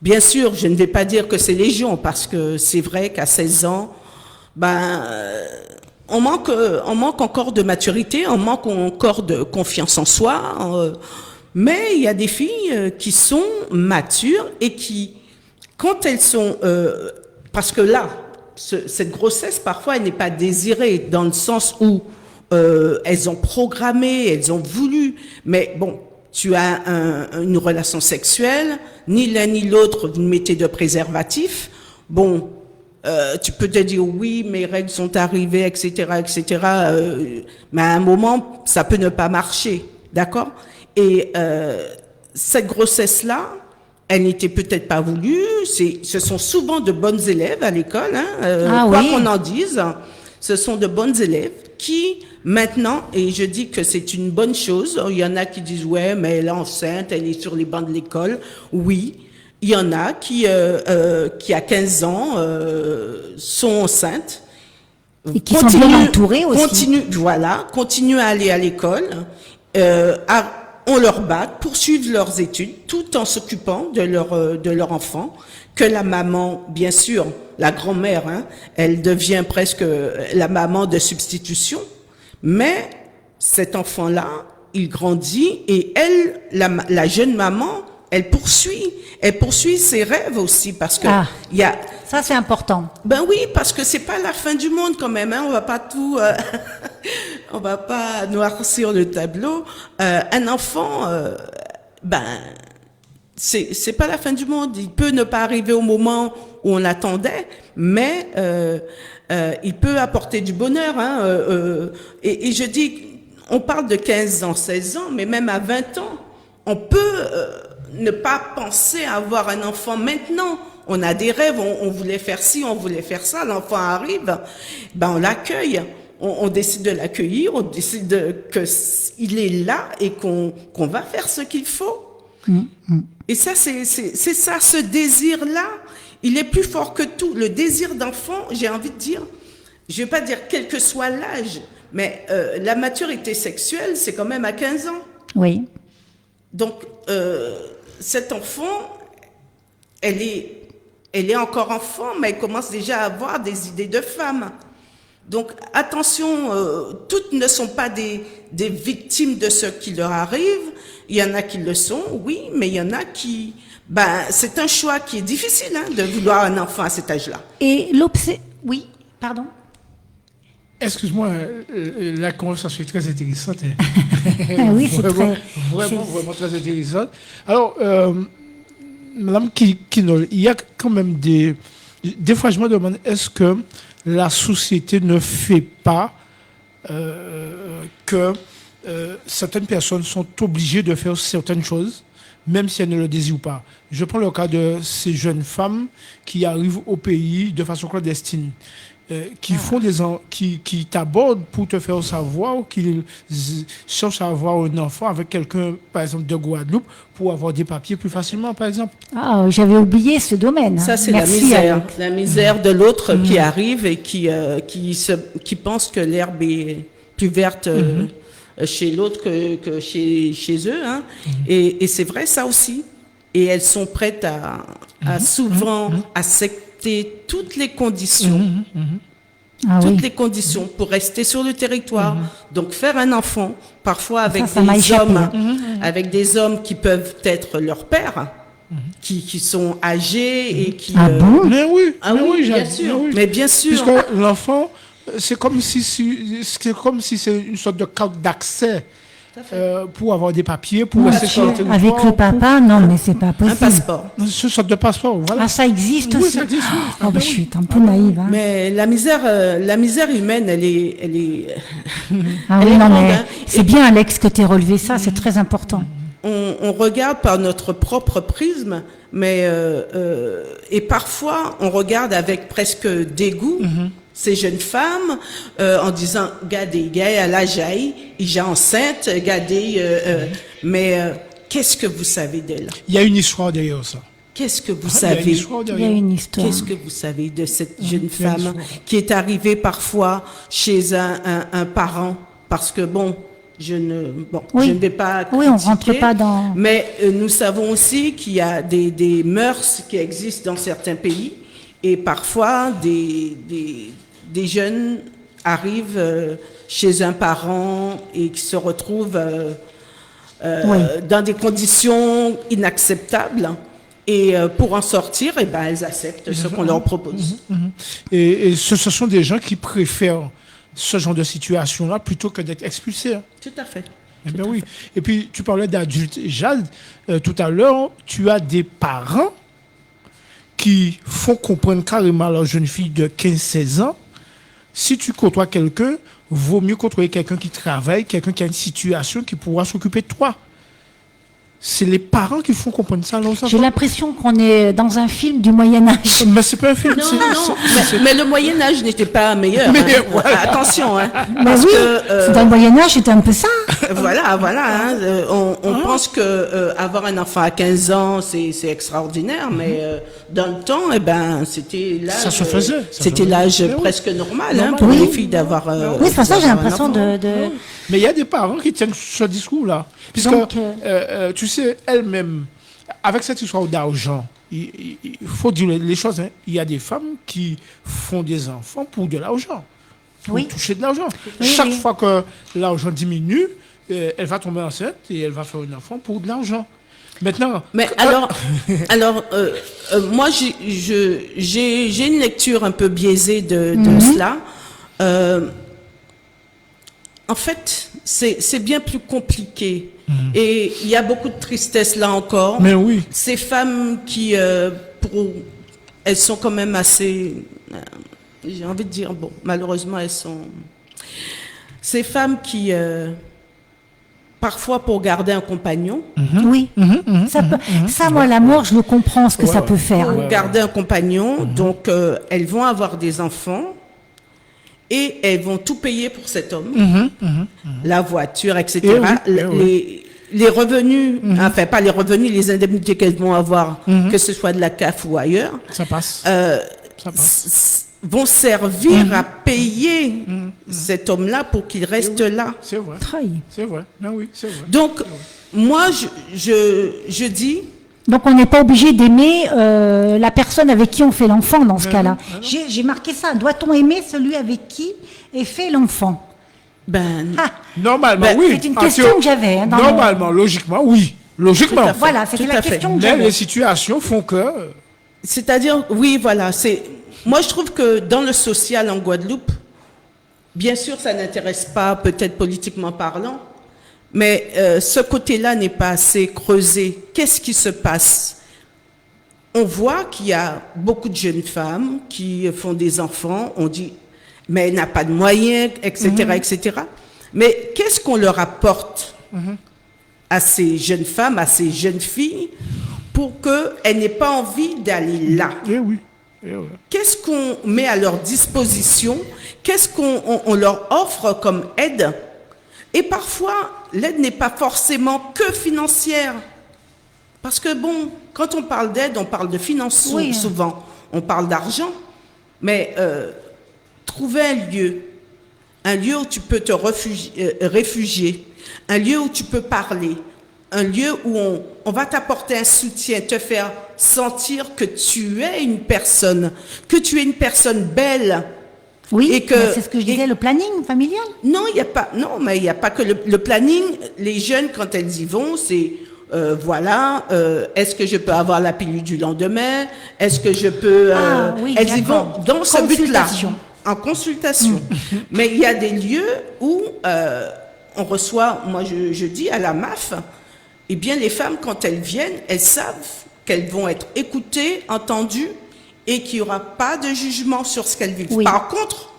Bien sûr, je ne vais pas dire que c'est légion, parce que c'est vrai qu'à 16 ans, on manque encore de maturité, on manque encore de confiance en soi. Mais il y a des filles qui sont matures et qui, quand elles sont... parce que là, cette grossesse, parfois, elle n'est pas désirée dans le sens où elles ont programmé, elles ont voulu. Mais bon, tu as une relation sexuelle, ni l'un ni l'autre, vous mettez de préservatif. Bon... tu peux te dire oui, mes règles sont arrivées, etc., etc. Mais à un moment, ça peut ne pas marcher, d'accord? Et cette grossesse-là, elle n'était peut-être pas voulue. Ce sont souvent de bonnes élèves à l'école, hein, quoi oui. qu'on en dise. Ce sont de bonnes élèves qui, maintenant, et je dis que c'est une bonne chose. Il y en a qui disent ouais, mais elle est enceinte, elle est sur les bancs de l'école. Oui. Il y en a qui à 15 ans, sont enceintes. Et qui sont bien entourées aussi. Continuent à aller à l'école, ont leur bac, poursuivent leurs études, tout en s'occupant de leur enfant, que la maman, bien sûr, la grand-mère, hein, elle devient presque la maman de substitution, mais cet enfant-là, il grandit et elle, la jeune maman, elle poursuit ses rêves aussi, parce que il y a... Ça, c'est important. Ben oui, parce que c'est pas la fin du monde quand même, hein. On va pas tout, on va pas noircir le tableau. Un enfant, c'est pas la fin du monde. Il peut ne pas arriver au moment où on attendait, mais il peut apporter du bonheur, hein. Et je dis, on parle de 15 ans, 16 ans, mais même à 20 ans, on peut ne pas penser à avoir un enfant maintenant. On a des rêves, on voulait faire ci, on voulait faire ça, l'enfant arrive, on l'accueille, on décide de l'accueillir, on décide qu'il est là et qu'on va faire ce qu'il faut. Et ça, c'est ça, ce désir-là, il est plus fort que tout. Le désir d'enfant, j'ai envie de dire, je vais pas dire quel que soit l'âge, mais la maturité sexuelle, c'est quand même à 15 ans. Oui. Donc, cet enfant, elle est encore enfant, mais elle commence déjà à avoir des idées de femme. Donc, attention, toutes ne sont pas des victimes de ce qui leur arrive. Il y en a qui le sont, oui, mais il y en a qui... c'est un choix qui est difficile, hein, de vouloir un enfant à cet âge-là. Et oui, pardon. Excuse-moi, la conversation est très intéressante. Ah oui, c'est vraiment, très... vraiment très intéressante. Alors, Madame Kinol, il y a quand même des fois, je me demande, est-ce que la société ne fait pas que certaines personnes sont obligées de faire certaines choses, même si elles ne le désirent pas. Je prends le cas de ces jeunes femmes qui arrivent au pays de façon clandestine, qui font qui t'abordent pour te faire savoir qu'ils cherchent à avoir un enfant avec quelqu'un, par exemple, de Guadeloupe, pour avoir des papiers plus facilement, par exemple. Ah, j'avais oublié ce domaine. Ça, c'est Merci, Alex. la misère de l'autre qui arrive et qui pense que l'herbe est plus verte chez l'autre que chez eux. Hein. Et c'est vrai, ça aussi. Et elles sont prêtes à souvent accepter toutes les conditions. Ah Toutes oui. les conditions pour rester sur le territoire. Donc faire un enfant, parfois avec Ça m'a des échappé. hommes, avec des hommes qui peuvent être leurs pères, qui sont âgés et qui. Ah bon? Mais oui, Ah mais oui, bien Jacques, sûr. mais oui. Mais bien sûr. Puisque l'enfant, c'est comme si c'est une sorte de carte d'accès pour avoir des papiers, pour rester sur le territoire. Avec le papa, non, mais c'est pas Un possible. passeport. C'est une sorte de passeport, voilà. Ah, ça existe Oui, aussi. ça existe, oui. Oh, bah, je suis un peu naïve. Hein. Mais la misère humaine, elle est. Ah elle oui, est non, grande, mais hein. c'est bien, Alex, que tu aies relevé ça, c'est très important. On regarde par notre propre prisme, mais et parfois on regarde avec presque dégoût ces jeunes femmes en disant regardez, elle a jailli, il est enceinte, regardez, mais qu'est-ce que vous savez d'elle? Il y a une histoire derrière ça. Qu'est-ce que vous Il y a une savez? histoire Il y a derrière. une histoire. Qu'est-ce que vous savez de cette jeune il y a une femme histoire. qui est arrivée parfois chez un parent? Parce que bon, je ne vais pas Oui, on critiquer, rentre pas dans... mais nous savons aussi qu'il y a des mœurs qui existent dans certains pays et parfois des jeunes arrivent chez un parent et qui se retrouvent Oui. dans des conditions inacceptables. Et pour en sortir, eh ben, elles acceptent ce qu'on leur propose. Et ce sont des gens qui préfèrent ce genre de situation-là plutôt que d'être expulsés. Hein. Tout à fait. Eh bien oui. Et puis, tu parlais d'adultes. Jade, tout à l'heure, tu as des parents qui font comprendre carrément à leur jeune fille de 15-16 ans, si tu côtoies quelqu'un, vaut mieux côtoyer quelqu'un qui travaille, quelqu'un qui a une situation qui pourra s'occuper de toi. C'est les parents qui font comprendre ça à leurs enfants. J'ai l'impression qu'on est dans un film du Moyen-Âge. Mais c'est pas un film. Non, c'est- non, c'est- mais le Moyen-Âge n'était pas meilleur. Mais hein. voilà. Mais Attention, hein. oui, Parce que, dans le Moyen-Âge, c'était un peu ça. voilà, hein, on pense que avoir un enfant à 15 ans, c'est extraordinaire, mais dans le temps, eh ben, c'était l'âge. Ça se faisait, ça C'était se faisait. l'âge Mais oui. presque normal, hein, Normal. pour Oui. les filles d'avoir. Oui, c'est pour ça que j'ai d'avoir un l'impression enfant. de... Mais il y a des parents qui tiennent ce discours-là. Puisque, Donc, tu sais, elles-mêmes, avec cette histoire d'argent, il faut dire les choses. Hein. Il y a des femmes qui font des enfants pour de l'argent. Pour Oui. toucher de l'argent. Oui, Chaque oui. fois que l'argent diminue, elle va tomber enceinte et elle va faire un enfant pour de l'argent. Maintenant, Mais alors, moi, j'ai une lecture un peu biaisée de cela. En fait, c'est bien plus compliqué. Et il y a beaucoup de tristesse là encore. mais oui, Ces femmes qui, elles sont quand même assez, j'ai envie de dire, bon, malheureusement, elles sont... Ces femmes qui, parfois pour garder un compagnon, Oui. Ça, moi, l'amour, je le comprends, ce que ça peut faire. pour garder un compagnon, donc elles vont avoir des enfants et elles vont tout payer pour cet homme, la voiture, etc. Eh oui, eh oui. Les revenus, enfin pas les revenus, les indemnités qu'elles vont avoir, que ce soit de la CAF ou ailleurs, ça passe. Ça passe. vont servir à payer cet homme-là pour qu'il reste là. C'est vrai. Trahi. C'est vrai. Mais oui, c'est vrai. Donc, moi, je dis, Donc, on n'est pas obligé d'aimer la personne avec qui on fait l'enfant dans ce cas-là. J'ai marqué ça. Doit-on aimer celui avec qui est fait l'enfant? ben, Ah, Normalement, Ben, oui. c'est une Parce question que j'avais, hein, dans normalement, logiquement, oui. Logiquement. Tout à fait. voilà, c'était Tout la à fait. question que Mais j'avais. les situations font que... c'est-à-dire, oui, voilà, moi je trouve que dans le social en Guadeloupe, bien sûr, ça n'intéresse pas, peut-être politiquement parlant, mais ce côté-là n'est pas assez creusé. Qu'est-ce qui se passe? On voit qu'il y a beaucoup de jeunes femmes qui font des enfants, on dit, mais elle n'a pas de moyens, etc., etc. Mais qu'est-ce qu'on leur apporte à ces jeunes femmes, à ces jeunes filles, pour qu'elles n'aient pas envie d'aller là? Eh oui. Eh oui. Qu'est-ce qu'on met à leur disposition? Qu'est-ce qu'on leur offre comme aide? Et parfois, l'aide n'est pas forcément que financière. Parce que bon, quand on parle d'aide, on parle de finances Oui. souvent. On parle d'argent. Mais trouver un lieu où tu peux te réfugier, un lieu où tu peux parler, un lieu où on va t'apporter un soutien, te faire sentir que tu es une personne belle. Oui, Et que- mais c'est ce que je disais, le planning familial. Non, mais il n'y a pas que le planning. Les jeunes, quand elles y vont, c'est est-ce que je peux avoir la pilule du lendemain? Est-ce que je peux... Ah, oui, elles y vont d'accord. dans ce but-là, Consultation. en consultation. Mais il y a des lieux où on reçoit, moi je dis à la MAF, eh bien les femmes, quand elles viennent, elles savent qu'elles vont être écoutées, entendues, et qu'il n'y aura pas de jugement sur ce qu'elles vivent. Oui. Par contre,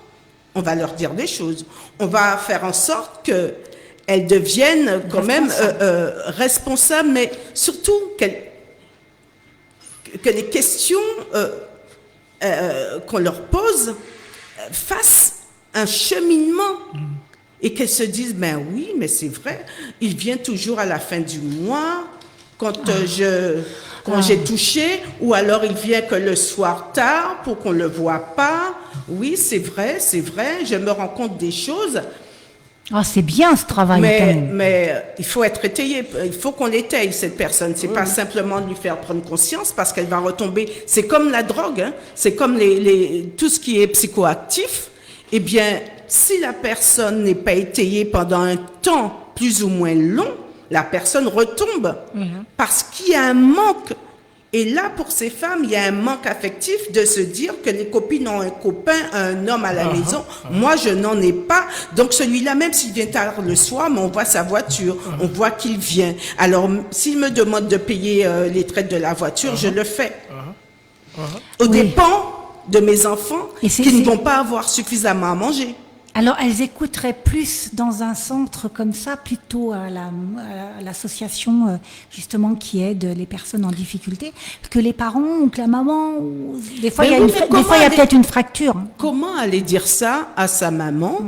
on va leur dire des choses. On va faire en sorte qu'elles deviennent quand même responsables, mais surtout que les questions qu'on leur pose fassent un cheminement. Et qu'elles se disent, ben oui, mais c'est vrai, il vient toujours à la fin du mois, quand j'ai touché, ou alors il vient que le soir tard pour qu'on le voit pas. Oui, c'est vrai, je me rends compte des choses, Ah, c'est bien ce travail. quand même. mais il faut être étayé, il faut qu'on l'étaye, cette personne. C'est pas simplement de lui faire prendre conscience parce qu'elle va retomber. C'est comme la drogue, hein, c'est comme tout ce qui est psychoactif. Eh bien, si la personne n'est pas étayée pendant un temps plus ou moins long, la personne retombe parce qu'il y a un manque. Et là, pour ces femmes, il y a un manque affectif de se dire que les copines ont un copain, un homme à la maison. Moi, je n'en ai pas. Donc, celui-là, même s'il vient tard le soir, mais on voit sa voiture, on voit qu'il vient. Alors, s'il me demande de payer les traites de la voiture, je le fais. Au dépend de mes enfants Et c'est- qui ne c'est- vont pas avoir suffisamment à manger. Alors, elles écouteraient plus dans un centre comme ça, plutôt à l'association justement qui aide les personnes en difficulté, que les parents ou que la maman. Des fois, Mais il y a, oui, une mais des comment fois, il y a aller- peut-être une fracture. Comment aller dire ça à sa maman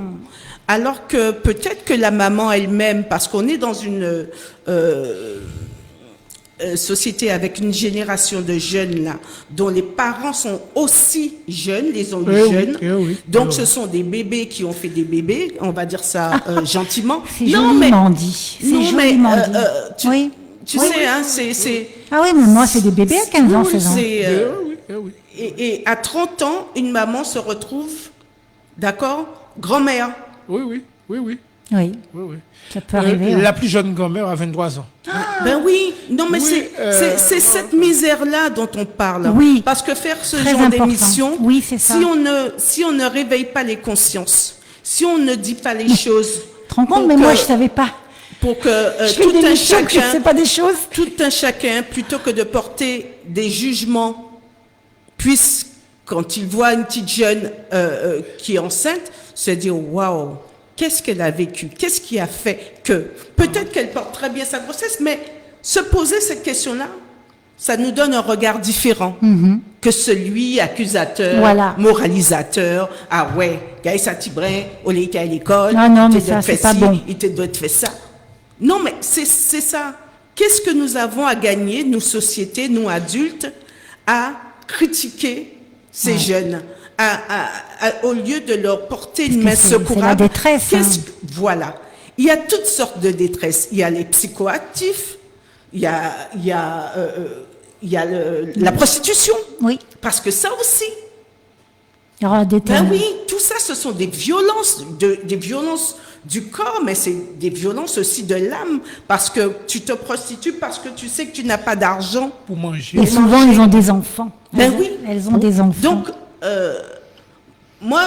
alors que peut-être que la maman elle-même, parce qu'on est dans une société avec une génération de jeunes là, dont les parents sont aussi jeunes, les ont eu Eh oui, jeunes. eh oui, Donc eh ce oui. sont des bébés qui ont fait des bébés, on va dire ça gentiment. C'est Non, mais- joliment dit. C'est non, mais, joliment dit. tu, Oui. sais, hein, c'est Ah oui, mais moi, c'est des bébés à 15 ans, 16 ans. c'est, Eh oui, eh oui. et à 30 ans, une maman se retrouve, d'accord, grand-mère. Oui, oui, oui, oui, Oui, oui, oui. ça peut arriver. ouais. La plus jeune grand-mère a 23 ans. Ben oui, non mais Oui, c'est cette misère-là dont on parle. Oui. Parce que faire ce Très genre important. d'émission, Oui, c'est ça. si on ne réveille pas les consciences, si on ne dit pas les choses, Tu te rends compte, pour mais que- moi, je savais pas. pour que Je fais tout des un missions que je chacun, sais pas des choses. tout un chacun, plutôt que de porter des jugements, puisse, quand il voit une petite jeune qui est enceinte, se dire waouh, qu'est-ce qu'elle a vécu, qu'est-ce qui a fait que peut-être qu'elle porte très bien sa grossesse, mais se poser cette question-là, ça nous donne un regard différent que celui accusateur, Voilà. moralisateur. Ah ouais, Gaïssa Tibrin, au lieu qu'à l'école, Ah non, mais il te ça, doit c'est faire pas ci, bon. il te doit faire ça. Non, mais c'est ça. Qu'est-ce que nous avons à gagner, nous sociétés, nous adultes, à critiquer ces jeunes, au lieu de leur porter une main Parce que c'est la secourable? détresse, hein. Voilà. Il y a toutes sortes de détresse. Il y a les psychoactifs, il y a la prostitution, Oui, parce que ça aussi. il y aura des Ben thèmes. oui, tout ça, ce sont des violences, des violences du corps, mais c'est des violences aussi de l'âme, parce que tu te prostitues parce que tu sais que tu n'as pas d'argent. Pour manger. Et souvent, ils ont des enfants. Ben oui. Elles ont des enfants. Donc, moi,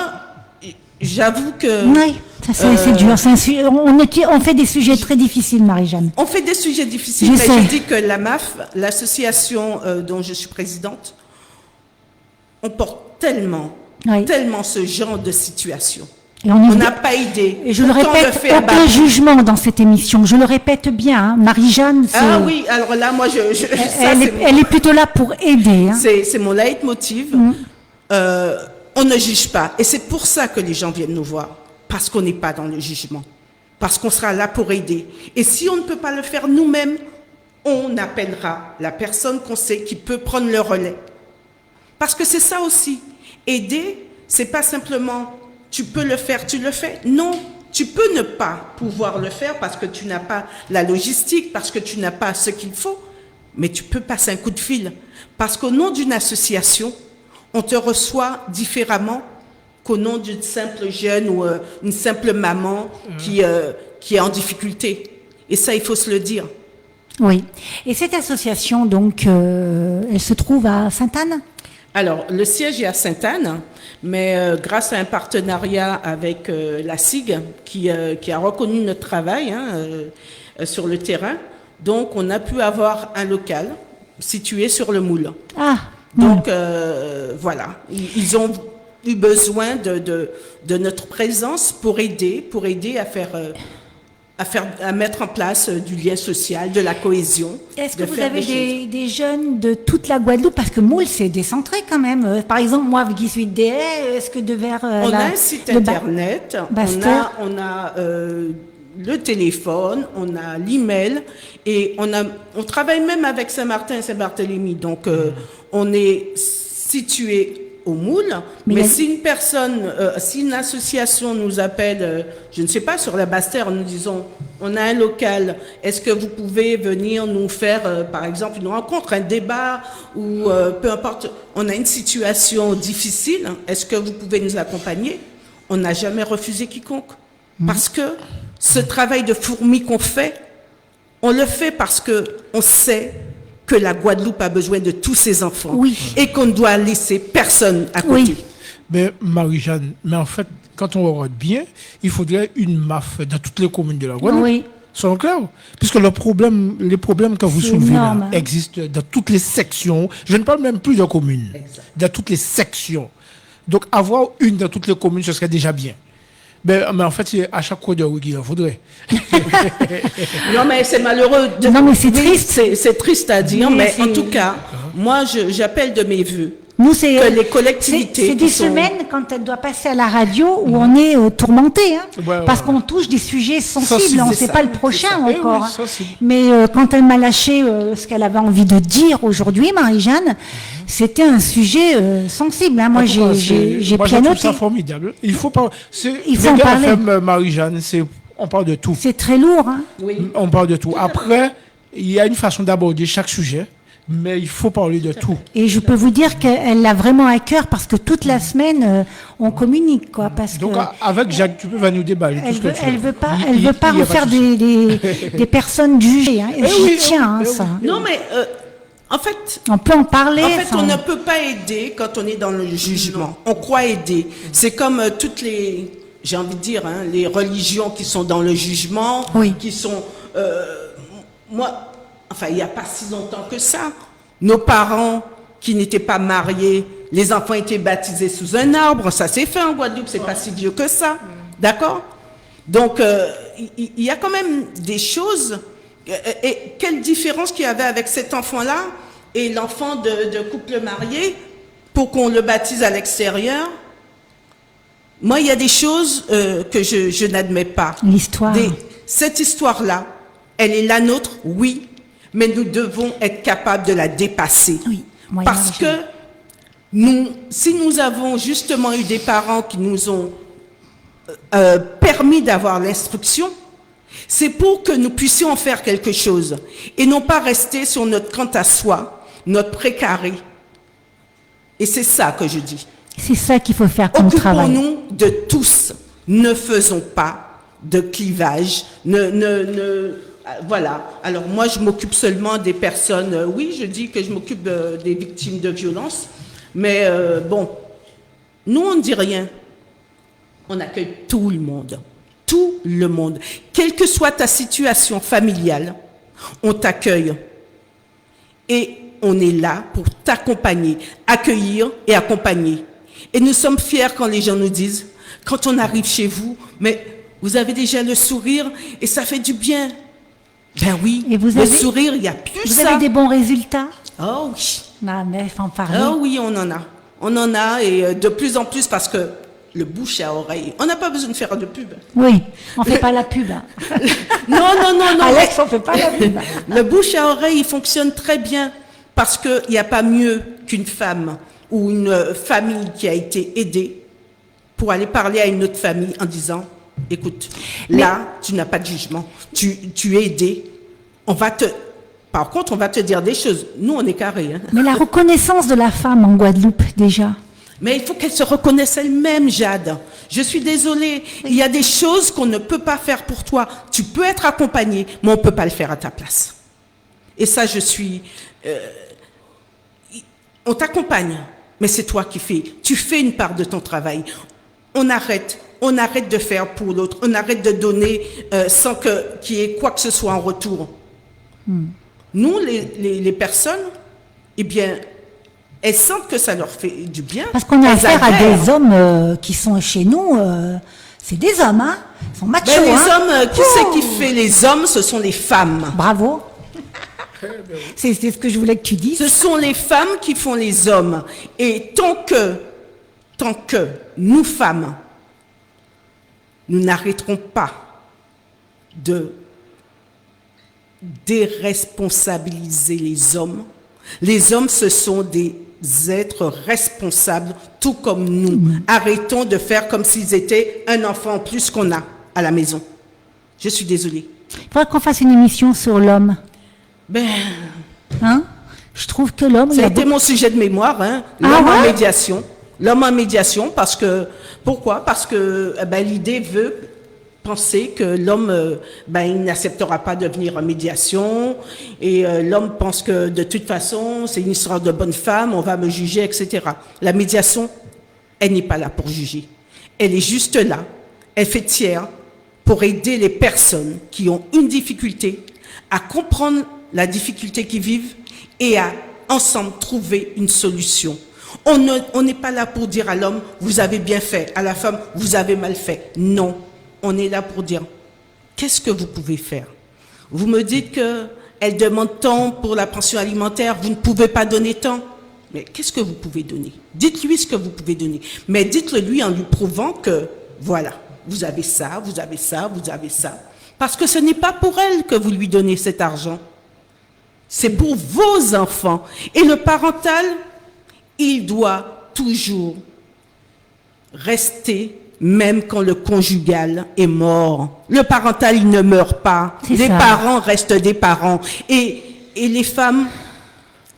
j'avoue que Oui, ça c'est dur. On fait des sujets très difficiles, Marie-Jeanne. on fait des sujets difficiles, Je mais sais. je dis que la MAF, l'association dont je suis présidente, on porte tellement Oui. ce genre de situation. Et On n'a pas idée. Et je le Pourtant, on répète, fait à aucun bas. jugement dans cette émission. Je le répète bien, hein. Marie-Jeanne, Ah oui, alors là, moi, ça, elle est plutôt là pour aider. Hein. c'est mon leitmotiv. On ne juge pas. Et c'est pour ça que les gens viennent nous voir. Parce qu'on n'est pas dans le jugement. Parce qu'on sera là pour aider. Et si on ne peut pas le faire nous-mêmes, on appellera la personne qu'on sait qui peut prendre le relais. Parce que c'est ça aussi. Aider, c'est pas simplement tu peux le faire, tu le fais. Non, tu peux ne pas pouvoir le faire parce que tu n'as pas la logistique, parce que tu n'as pas ce qu'il faut. Mais tu peux passer un coup de fil. Parce qu'au nom d'une association, on te reçoit différemment qu'au nom d'une simple jeune ou une simple maman qui est en difficulté. Et ça, il faut se le dire. Oui. Et cette association, donc, elle se trouve à Sainte-Anne? Alors, le siège est à Sainte-Anne, mais grâce à un partenariat avec la SIG, qui a reconnu notre travail sur le terrain, donc on a pu avoir un local situé sur le Moule. Ah. Donc, voilà, ils ont eu besoin de notre présence pour aider à mettre en place du lien social, de la cohésion. Est-ce que de vous faire avez des choses. des jeunes de toute la Guadeloupe? Parce que Moule, c'est décentré quand même. Par exemple, moi, qui suis de Deshaies, est-ce que de vers On a un site internet, Basse-Terre. on a le téléphone, on a l'email et on travaille même avec Saint-Martin et Saint-Barthélemy. Donc, on est situé au Moule, mais si une personne, si une association nous appelle, je ne sais pas, sur la Basse-Terre, nous disons, on a un local, est-ce que vous pouvez venir nous faire, par exemple, une rencontre, un débat, ou peu importe, on a une situation difficile, est-ce que vous pouvez nous accompagner? On n'a jamais refusé quiconque. Parce que ce travail de fourmi qu'on fait, on le fait parce que on sait que la Guadeloupe a besoin de tous ses enfants. Oui. Et qu'on ne doit laisser personne à côté. Oui. Mais Marie-Jeanne, mais en fait, quand on regarde bien, il faudrait une MAF dans toutes les communes de la Guadeloupe. Oui. Sont clairs? Puisque les problèmes que vous C'est soulevez là énorme, hein. existent dans toutes les sections. Je ne parle même plus de communes. Dans toutes les sections. Donc avoir une dans toutes les communes, ce serait déjà bien. Mais en fait, c'est à chaque coin de rue qu'il en faudrait. Non, mais c'est malheureux. Non, mais c'est Oui, triste. C'est triste à dire, Oui, mais en c'est- tout cas, moi, j'appelle de mes voeux Nous, c'est que les collectivités c'est qui des sont- semaines quand elle doit passer à la radio où on est tourmenté, hein, Ouais, parce ouais. qu'on touche des sujets sensibles. Sensibles, On ne c'est sait ça, pas le prochain ça. Eh encore. oui, hein. sensible. Mais quand elle m'a lâché ce qu'elle avait envie de dire aujourd'hui, Marie-Jeanne, c'était un sujet sensible. Hein. Moi, En tout cas, j'ai moi, je pianoté. trouve ça formidable. Il faut pas. Il faut en parler. Marie-Jeanne, on parle de tout. C'est très lourd. Hein. Oui. On parle de tout. Après, il y a une façon d'aborder chaque sujet, mais il faut parler de tout. Et je peux vous dire qu'elle l'a vraiment à cœur parce que toute la semaine, on communique, quoi. Parce Donc, que avec Jacques, tu peux venir déballer tout elle ce que veut, tu veux. elle veut pas, Il- elle veut pas il y a refaire de souci. des personnes jugées. Hein. Et j'y oui, tiens, hein, oui, ça. Non, mais en fait, On peut en parler. on enfin, ne peut pas aider quand on est dans le jugement. On croit aider. C'est comme toutes les, j'ai envie de dire, hein, les religions qui sont dans le jugement, Oui. qui sont, moi, enfin, il n'y a pas si longtemps que ça. Nos parents qui n'étaient pas mariés, les enfants étaient baptisés sous un arbre. Ça s'est fait en Guadeloupe. C'est pas si vieux que ça. D'accord? Donc, il y a quand même des choses. Et quelle différence qu'il y avait avec cet enfant-là et l'enfant de couple marié pour qu'on le baptise à l'extérieur? Moi, il y a des choses que je n'admets pas. L'histoire. Cette histoire-là, elle est la nôtre, oui, mais nous devons être capables de la dépasser. Oui, moi, Parce que si nous avons justement eu des parents qui nous ont permis d'avoir l'instruction, c'est pour que nous puissions en faire quelque chose et non pas rester sur notre quant à soi, notre précaré. Et c'est ça que je dis. C'est ça qu'il faut faire comme travail. Occupons-nous de tous. Ne faisons pas de clivage. Voilà. Alors moi, je m'occupe seulement des personnes. Oui, je dis que je m'occupe des victimes de violences. Mais bon, nous, on ne dit rien. on accueille tout le monde. Tout le monde. Quelle que soit ta situation familiale, on t'accueille. Et on est là pour t'accompagner, accueillir et accompagner. Et nous sommes fiers quand les gens nous disent, quand on arrive chez vous, mais vous avez déjà le sourire et ça fait du bien. Ben oui, Et vous le avez- sourire, il n'y a plus Vous ça. avez des bons résultats? Oh oui. Ah, mais faut en parler. Ah oui, on en a. On en a et de plus en plus parce que le bouche à oreille, on n'a pas besoin de faire de pub. Oui, on fait pas la pub. Hein. Non, non, non, non. Alex, on fait pas la pub. Le bouche à oreille, il fonctionne très bien parce qu'il n'y a pas mieux qu'une femme ou une famille qui a été aidée pour aller parler à une autre famille en disant, écoute, là, tu n'as pas de jugement, tu es aidé, par contre, on va te dire des choses. Nous, on est carré. Hein. Mais la reconnaissance de la femme en Guadeloupe, déjà. Mais il faut qu'elle se reconnaisse elle-même, Jade. Je suis désolée. Il y a des choses qu'on ne peut pas faire pour toi. Tu peux être accompagnée, mais on ne peut pas le faire à ta place. Et ça, on t'accompagne, mais c'est toi qui fais. Tu fais une part de ton travail. On arrête de faire pour l'autre. On arrête de donner sans qu'il y ait quoi que ce soit en retour. Nous, les personnes, eh bien, elles sentent que ça leur fait du bien. Parce qu'on a Elles affaire à adhèrent. des hommes qui sont chez nous. C'est des hommes, hein. Ils sont machos, Ben, les hein. hommes, qui c'est qui fait les hommes? Ce sont les femmes. Bravo. C'est ce que je voulais que tu dises. Ce sont les femmes qui font les hommes. Et tant que nous, femmes, nous n'arrêterons pas de déresponsabiliser les hommes, ce sont des êtres responsables, tout comme nous. Arrêtons de faire comme s'ils étaient un enfant en plus qu'on a à la maison. Je suis désolée. Il faudrait qu'on fasse une émission sur l'homme. Ben, Hein? Je trouve que l'homme... il ça a a été beau- mon sujet de mémoire, hein, Ah l'homme en ouais? médiation. L'homme en médiation, parce que, pourquoi? Parce que l'idée veut penser que l'homme, il n'acceptera pas de venir en médiation, et l'homme pense que de toute façon, c'est une histoire de bonne femme, on va me juger, etc. La médiation, elle n'est pas là pour juger. Elle est juste là, elle fait tiers pour aider les personnes qui ont une difficulté à comprendre la difficulté qu'ils vivent et à ensemble trouver une solution. On n'est pas là pour dire à l'homme, vous avez bien fait, à la femme, vous avez mal fait. Non, on est là pour dire, qu'est-ce que vous pouvez faire? Vous me dites qu'elle demande tant pour la pension alimentaire, vous ne pouvez pas donner tant. Mais qu'est-ce que vous pouvez donner? Dites-lui ce que vous pouvez donner. Mais dites-le lui en lui prouvant que, voilà, vous avez ça, vous avez ça, vous avez ça. Parce que ce n'est pas pour elle que vous lui donnez cet argent. C'est pour vos enfants. Et le parental, il doit toujours rester, même quand le conjugal est mort. Le parental, il ne meurt pas. C'est Les ça. parents restent des parents. Et les femmes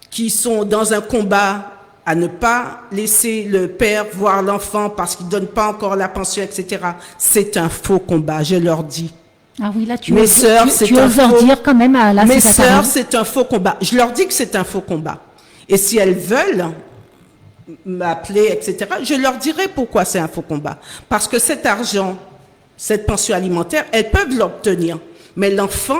qui sont dans un combat à ne pas laisser le père voir l'enfant parce qu'il ne donne pas encore la pension, etc., c'est un faux combat, je leur dis. Ah oui, là, tu Mes oses- sœurs, tu- c'est tu un oses leur faux- dire quand même, là, Mes c'est ta sœurs, parole. c'est un faux combat. Je leur dis que c'est un faux combat. Et si elles veulent m'appeler, etc., je leur dirai pourquoi c'est un faux combat. Parce que cet argent, cette pension alimentaire, elles peuvent l'obtenir. Mais l'enfant,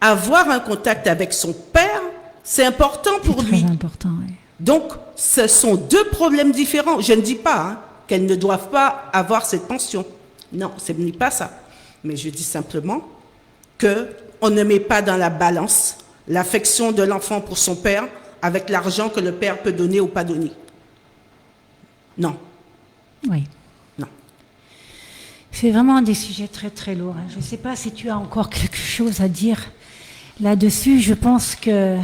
avoir un contact avec son père, c'est important pour C'est lui. très important, oui. Donc, ce sont deux problèmes différents. Je ne dis pas qu'elles ne doivent pas avoir cette pension. Non, ce n'est pas ça. Mais je dis simplement qu'on ne met pas dans la balance l'affection de l'enfant pour son père avec l'argent que le père peut donner ou pas donner. Non, Oui. non. C'est vraiment des sujets très très lourds. hein. Je ne sais pas si tu as encore quelque chose à dire là-dessus. Je pense que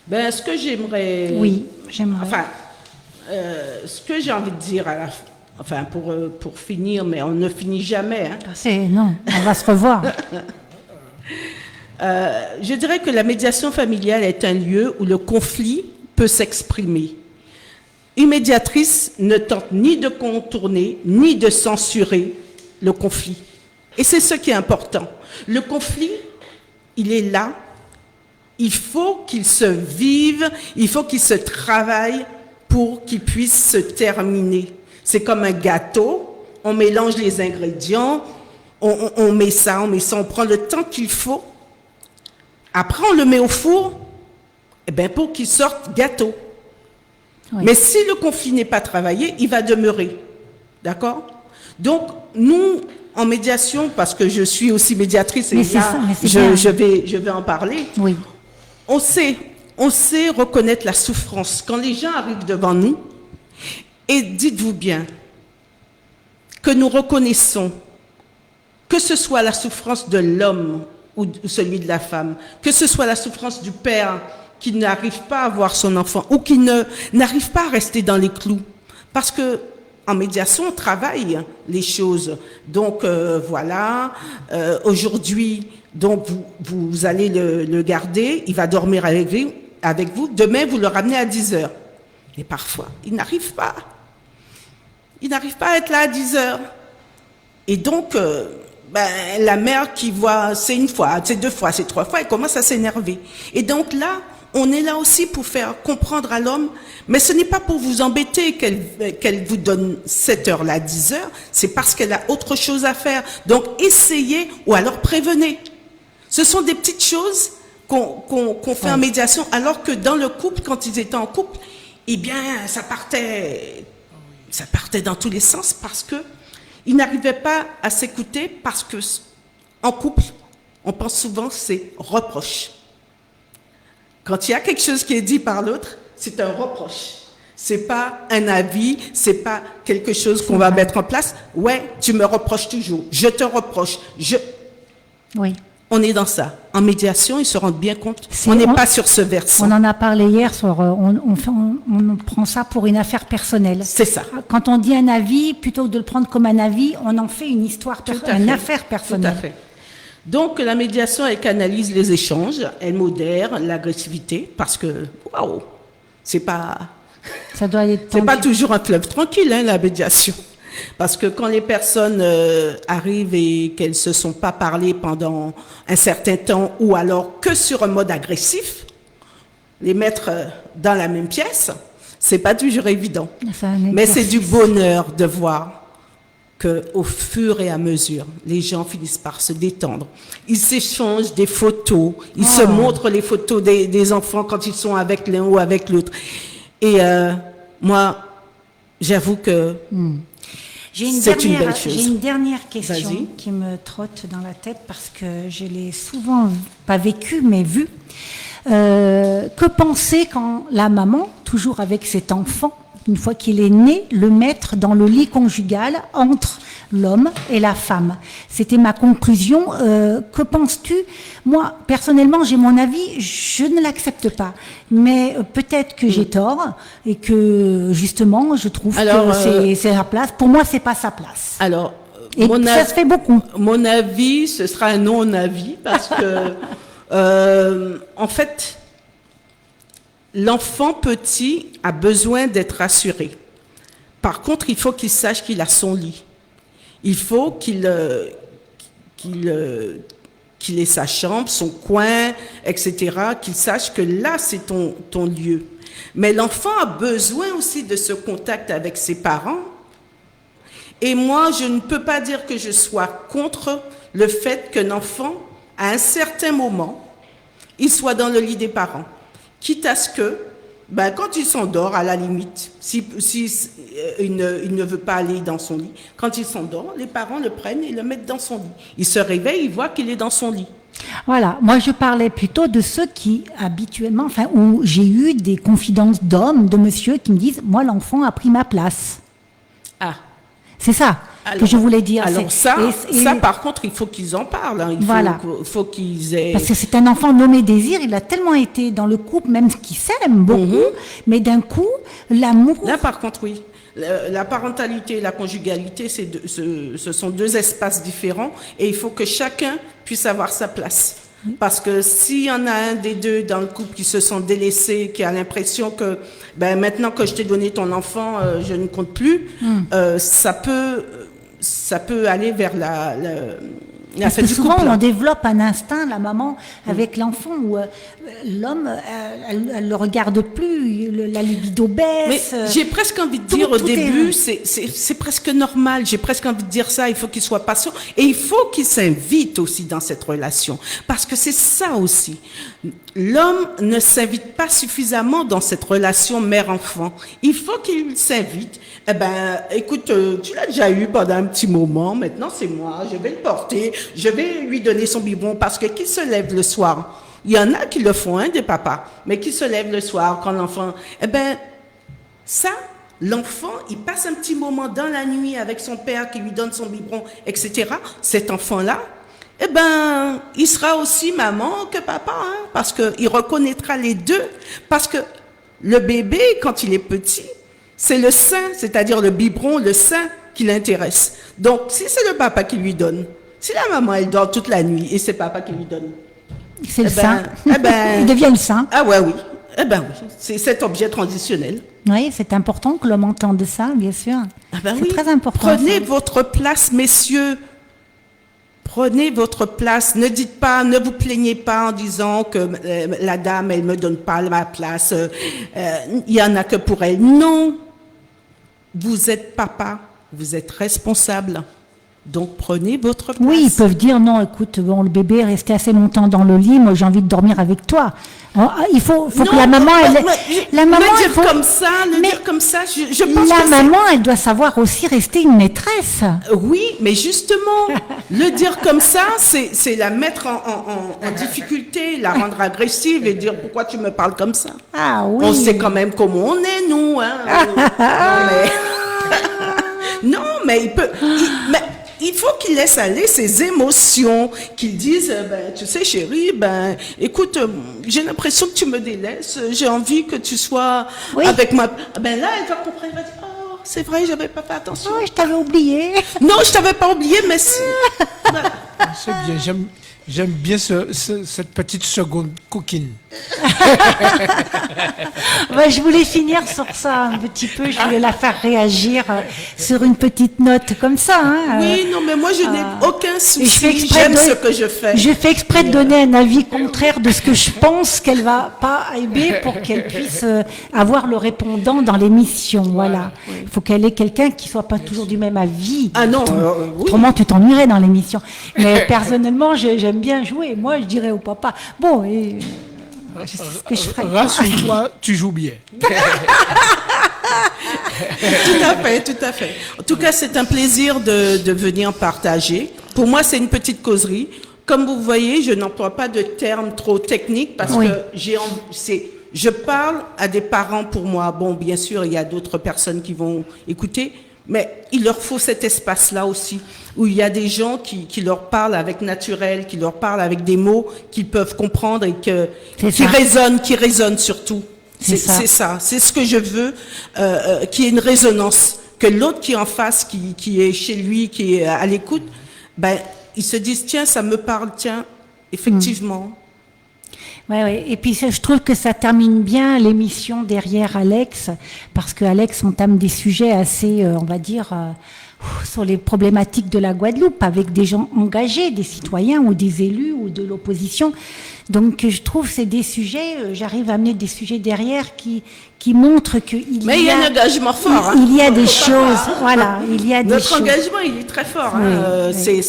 Ben, ce que j'aimerais... oui, j'aimerais. Enfin, ce que j'ai envie de dire à la fin, enfin, pour finir, mais on ne finit jamais, hein. Non, on va se revoir. Je dirais que la médiation familiale est un lieu où le conflit peut s'exprimer. Une médiatrice ne tente ni de contourner, ni de censurer le conflit. Et c'est ce qui est important. Le conflit, il est là. Il faut qu'il se vive, il faut qu'il se travaille pour qu'il puisse se terminer. C'est comme un gâteau. on mélange les ingrédients, on met ça, on prend le temps qu'il faut. Après, on le met au four, pour qu'il sorte gâteau. Oui. Mais si le conflit n'est pas travaillé, il va demeurer. D'accord? Donc, nous, en médiation, parce que je suis aussi médiatrice, et Mais c'est là, ça, mais c'est bien. je vais en parler, Oui. on sait reconnaître la souffrance. Quand les gens arrivent devant nous, et dites-vous bien que nous reconnaissons que ce soit la souffrance de l'homme ou celui de la femme, que ce soit la souffrance du père qui n'arrive pas à voir son enfant ou qui n'arrive pas à rester dans les clous. Parce que en médiation, on travaille les choses. Donc voilà, aujourd'hui, donc vous allez le garder, il va dormir avec vous. Demain, vous le ramenez à 10h. Et parfois, il n'arrive pas. Il n'arrive pas à être là à 10h. Et donc, la mère qui voit, c'est une fois, c'est 2 fois, c'est 3 fois, elle commence à s'énerver. Et donc là, on est là aussi pour faire comprendre à l'homme, mais ce n'est pas pour vous embêter qu'elle vous donne cette heure-là, 10 heures, c'est parce qu'elle a autre chose à faire. Donc, essayez ou alors prévenez. Ce sont des petites choses qu'on fait en médiation, alors que dans le couple, quand ils étaient en couple, eh bien, ça partait dans tous les sens parce que ils n'arrivaient pas à s'écouter parce que en couple, on pense souvent c'est reproche. Quand il y a quelque chose qui est dit par l'autre, c'est un reproche. C'est pas un avis, c'est pas quelque chose qu'on va mettre en place. Ouais, tu me reproches toujours. Je te reproche. Oui. On est dans ça. En médiation, ils se rendent bien compte. On n'est pas sur ce versant. On en a parlé hier sur. On prend ça pour une affaire personnelle. C'est ça. Quand on dit un avis, plutôt que de le prendre comme un avis, on en fait une histoire, une affaire personnelle. Tout à fait. Donc la médiation, elle canalise les échanges, elle modère l'agressivité, parce que waouh, c'est pas. Ça doit être. C'est pas toujours un fleuve tranquille, la médiation. Parce que quand les personnes arrivent et qu'elles se sont pas parlé pendant un certain temps, ou alors que sur un mode agressif, les mettre dans la même pièce, c'est pas toujours évident. Mais c'est du bonheur de voir que au fur et à mesure, les gens finissent par se détendre. Ils s'échangent des photos, ils se montrent les photos des enfants quand ils sont avec l'un ou avec l'autre. Et moi, j'avoue que j'ai une dernière question qui me trotte dans la tête parce que je l'ai souvent, pas vécu, mais vu. Que penser quand la maman, toujours avec cet enfant, une fois qu'il est né, le mettre dans le lit conjugal entre l'homme et la femme? C'était ma conclusion. Que penses-tu? Moi, personnellement, j'ai mon avis, je ne l'accepte pas. Mais peut-être que j'ai tort et que, justement, je trouve que c'est sa place. Pour moi, c'est pas sa place. Alors, et ça se fait beaucoup. Mon avis, ce sera un non-avis parce que, en fait, l'enfant petit a besoin d'être rassuré. Par contre, il faut qu'il sache qu'il a son lit. Il faut qu'il ait sa chambre, son coin, etc., qu'il sache que là, c'est ton lieu. Mais l'enfant a besoin aussi de ce contact avec ses parents. Et moi, je ne peux pas dire que je sois contre le fait qu'un enfant, à un certain moment, il soit dans le lit des parents. Quitte à ce que, quand il s'endort, à la limite, si il ne veut pas aller dans son lit, quand il s'endort, les parents le prennent et le mettent dans son lit. Il se réveille, il voit qu'il est dans son lit. Voilà, moi je parlais plutôt de ceux qui, habituellement, où j'ai eu des confidences d'hommes, de monsieur, qui me disent, moi l'enfant a pris ma place. Ah. C'est ça que je voulais dire. Alors ça, par contre, il faut qu'ils en parlent. Il faut qu'ils aient... Parce que c'est un enfant nommé Désir, il a tellement été dans le couple, même qu'il s'aime beaucoup, mais d'un coup, l'amour... Là, par contre, oui. La parentalité et la conjugalité, ce sont 2 espaces différents et il faut que chacun puisse avoir sa place. Parce que s'il y en a un des deux dans le couple qui se sent délaissé, qui a l'impression que maintenant que je t'ai donné ton enfant, je ne compte plus, ça peut aller vers Il a Parce fait que du souvent, couple. on développe un instinct, la maman, avec l'enfant, où l'homme, elle le regarde plus, la libido Mais baisse. j'ai presque envie de tout- dire au tout est- début, c'est presque normal. J'ai presque envie de dire ça. Il faut qu'il soit patient et il faut qu'il s'invite aussi dans cette relation, parce que c'est ça aussi. L'homme ne s'invite pas suffisamment dans cette relation mère-enfant. Il faut qu'il s'invite. Eh ben, écoute, tu l'as déjà eu pendant un petit moment. Maintenant, c'est moi. Je vais le porter. Je vais lui donner son biberon parce que qui se lève le soir? Il y en a qui le font, hein, des papas. Mais qui se lèvent le soir quand l'enfant... Eh ben, ça, l'enfant, il passe un petit moment dans la nuit avec son père qui lui donne son biberon, etc. Cet enfant-là, eh ben, il sera aussi maman que papa, hein, parce qu'il reconnaîtra les deux. Parce que le bébé, quand il est petit, c'est le sein, c'est-à-dire le biberon, le sein qui l'intéresse. Donc, si c'est le papa qui lui donne, si la maman, elle dort toute la nuit et c'est papa qui lui donne, C'est le eh ben- sein. eh ben- Il devient le sein. ah ouais, oui. Eh ben oui, c'est cet objet transitionnel. Oui, c'est important que l'homme entende ça, bien sûr. Ah ben c'est oui. très important. Prenez ça. votre place, messieurs. Prenez votre place. Ne dites pas, ne vous plaignez pas en disant que la dame, elle me donne pas ma place. Il y en a que pour elle. Non. Vous êtes papa. Vous êtes responsable. Donc prenez votre place. Oui, ils peuvent dire non, écoute, bon, le bébé est resté assez longtemps dans le lit, moi j'ai envie de dormir avec toi. Alors, il faut Non, que la maman, la maman, le il dire faut- comme ça, le Mais dire comme ça, je pense la que c'est- maman, elle doit savoir aussi rester une maîtresse. Oui, mais justement, le dire comme ça, c'est la mettre en difficulté, la rendre agressive et dire pourquoi tu me parles comme ça. Ah oui. On sait quand même comment on est, nous. Hein. Non, mais il faut qu'il laisse aller ses émotions, qu'il dise, ben, tu sais, chérie, ben, écoute, j'ai l'impression que tu me délaisses, j'ai envie que tu sois Oui. avec moi. Ben là, elle va comprendre, elle va dire, oh, c'est vrai, j'avais pas fait attention. Oh, je t'avais oublié. Non, je t'avais pas oublié, mais C'est bien, j'aime bien cette petite seconde coquine. Ouais, je voulais finir sur ça un petit peu, je voulais la faire réagir sur une petite note comme ça. Hein, oui, non, mais moi, je n'ai aucun Et je fais souci, exprès j'aime de- ce que je fais. Je fais exprès de donner un avis contraire de ce que je pense qu'elle va pas aimer pour qu'elle puisse avoir le répondant dans l'émission. Voilà. Il faut qu'elle ait quelqu'un qui soit pas toujours du même avis. Ah non, oui. Autrement, tu t'ennuierais dans l'émission. Mais personnellement, j'aime bien jouer. Moi, je dirais au papa, bon, c'est ce que je ferais. Rassure-toi, tu joues bien. Tout à fait, tout à fait. En tout cas, c'est un plaisir de venir partager. Pour moi, c'est une petite causerie. Comme vous voyez, je n'emploie pas de termes trop techniques parce Oui. que je parle à des parents pour moi. Bon, bien sûr, il y a d'autres personnes qui vont écouter, mais il leur faut cet espace-là aussi, où il y a des gens qui leur parlent avec naturel, qui leur parlent avec des mots qu'ils peuvent comprendre et C'est qui ça. résonnent surtout. C'est ça. C'est ça, c'est ce que je veux, qu'il y ait une résonance, que l'autre qui est en face, qui est chez lui, qui est à l'écoute, ben, ils se disent, tiens, ça me parle, tiens, effectivement. Ouais, ouais. Et puis je trouve que ça termine bien l'émission derrière Alex, parce que Alex entame des sujets assez, on va dire, sur les problématiques de la Guadeloupe, avec des gens engagés, des citoyens ou des élus ou de l'opposition. Donc je trouve que c'est des sujets, j'arrive à amener des sujets derrière qui montrent qu'il Mais il y a un engagement fort. Hein. il y a des choses, voilà, il y a des Notre choses. engagement, il est très fort. Hein. Oui,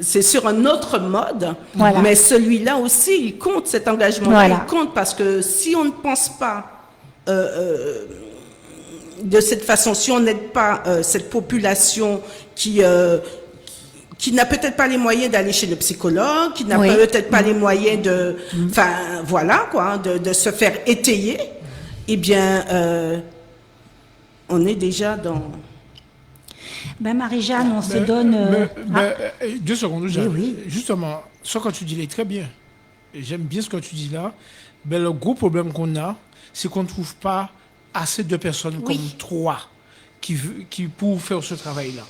C'est sur un autre mode, Voilà. mais celui-là aussi, il compte, cet engagement-là, Voilà. il compte, parce que si on ne pense pas de cette façon, si on n'aide pas cette population qui n'a peut-être pas les moyens d'aller chez le psychologue, qui n'a Oui. peut-être pas les moyens de, enfin, voilà, quoi, de se faire étayer, eh bien, on est déjà dans... Ben Marie-Jeanne, on se donne... Mais, 2 secondes, Jeanne. Oui. Justement, ce que tu dis là est très bien. Et j'aime bien ce que tu dis là. Mais le gros problème qu'on a, c'est qu'on ne trouve pas assez de personnes Oui. comme toi qui pour faire ce travail-là.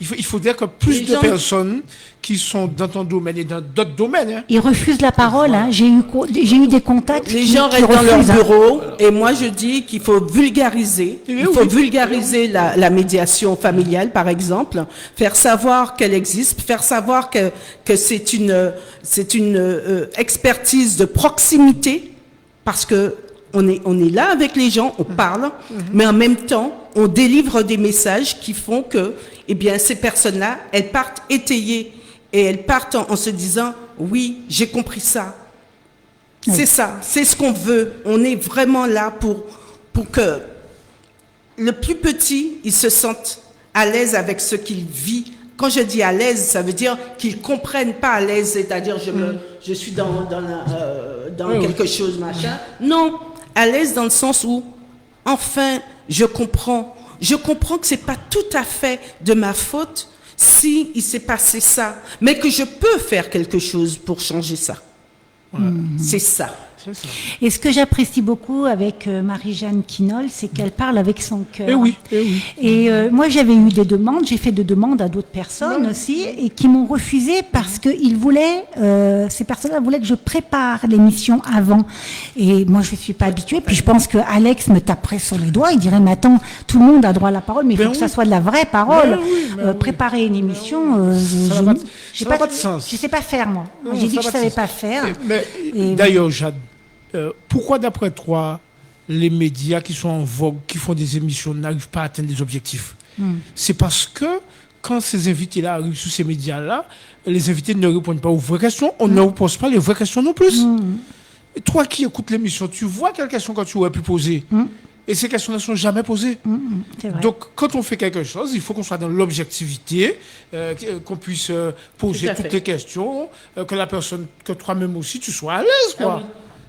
Il faudrait que plus Les de gens- personnes qui sont dans ton domaine et dans d'autres domaines, hein, Ils refusent la parole. Hein. J'ai eu des contacts. Les qui gens restent dans leur refusent, hein. bureau et moi je dis qu'il faut vulgariser. Eh Il faut vulgariser la médiation familiale, par exemple, faire savoir qu'elle existe, faire savoir que c'est une expertise de proximité parce que on est là avec les gens, on parle, mais en même temps, on délivre des messages qui font que, eh bien, ces personnes-là, elles partent étayées et elles partent en se disant, oui, j'ai compris ça. C'est ça, c'est ce qu'on veut. On est vraiment là pour que le plus petit, il se sente à l'aise avec ce qu'il vit. Quand je dis à l'aise, ça veut dire qu'ils comprennent pas à l'aise, c'est-à-dire je suis dans quelque chose, machin. Non, à l'aise dans le sens où, enfin, je comprends. Je comprends que c'est pas tout à fait de ma faute si il s'est passé ça, mais que je peux faire quelque chose pour changer ça. C'est ça. Et ce que j'apprécie beaucoup avec Marie-Jeanne Quinol, c'est qu'elle parle avec son cœur. Eh oui, eh oui. Et moi, j'avais eu des demandes, j'ai fait des demandes à d'autres personnes aussi, et qui m'ont refusé parce que ils voulaient, ces personnes-là voulaient que je prépare l'émission avant. Et moi, je ne suis pas habituée. Puis je pense que Alex me taperait sur les doigts. Il dirait, mais attends, tout le monde a droit à la parole, mais il faut que ça soit de la vraie parole. Préparer une émission, Ça n'a pas de sens. je sais pas faire, moi. Non, J'ai dit ça que je n'a pas savais de pas sens. faire. Mais, Et- d'ailleurs, Jade, pourquoi d'après toi, les médias qui sont en vogue, qui font des émissions, n'arrivent pas à atteindre les objectifs? C'est parce que quand ces invités-là arrivent sur ces médias-là, les invités ne répondent pas aux vraies questions, on ne pose pas les vraies questions non plus. Et toi qui écoutes l'émission, tu vois quelles questions que tu aurais pu poser. Et ces questions ne sont jamais posées. C'est vrai. Donc, quand on fait quelque chose, il faut qu'on soit dans l'objectivité, qu'on puisse poser Tout à toutes fait. les questions, que la personne, que toi-même aussi, tu sois à l'aise, quoi.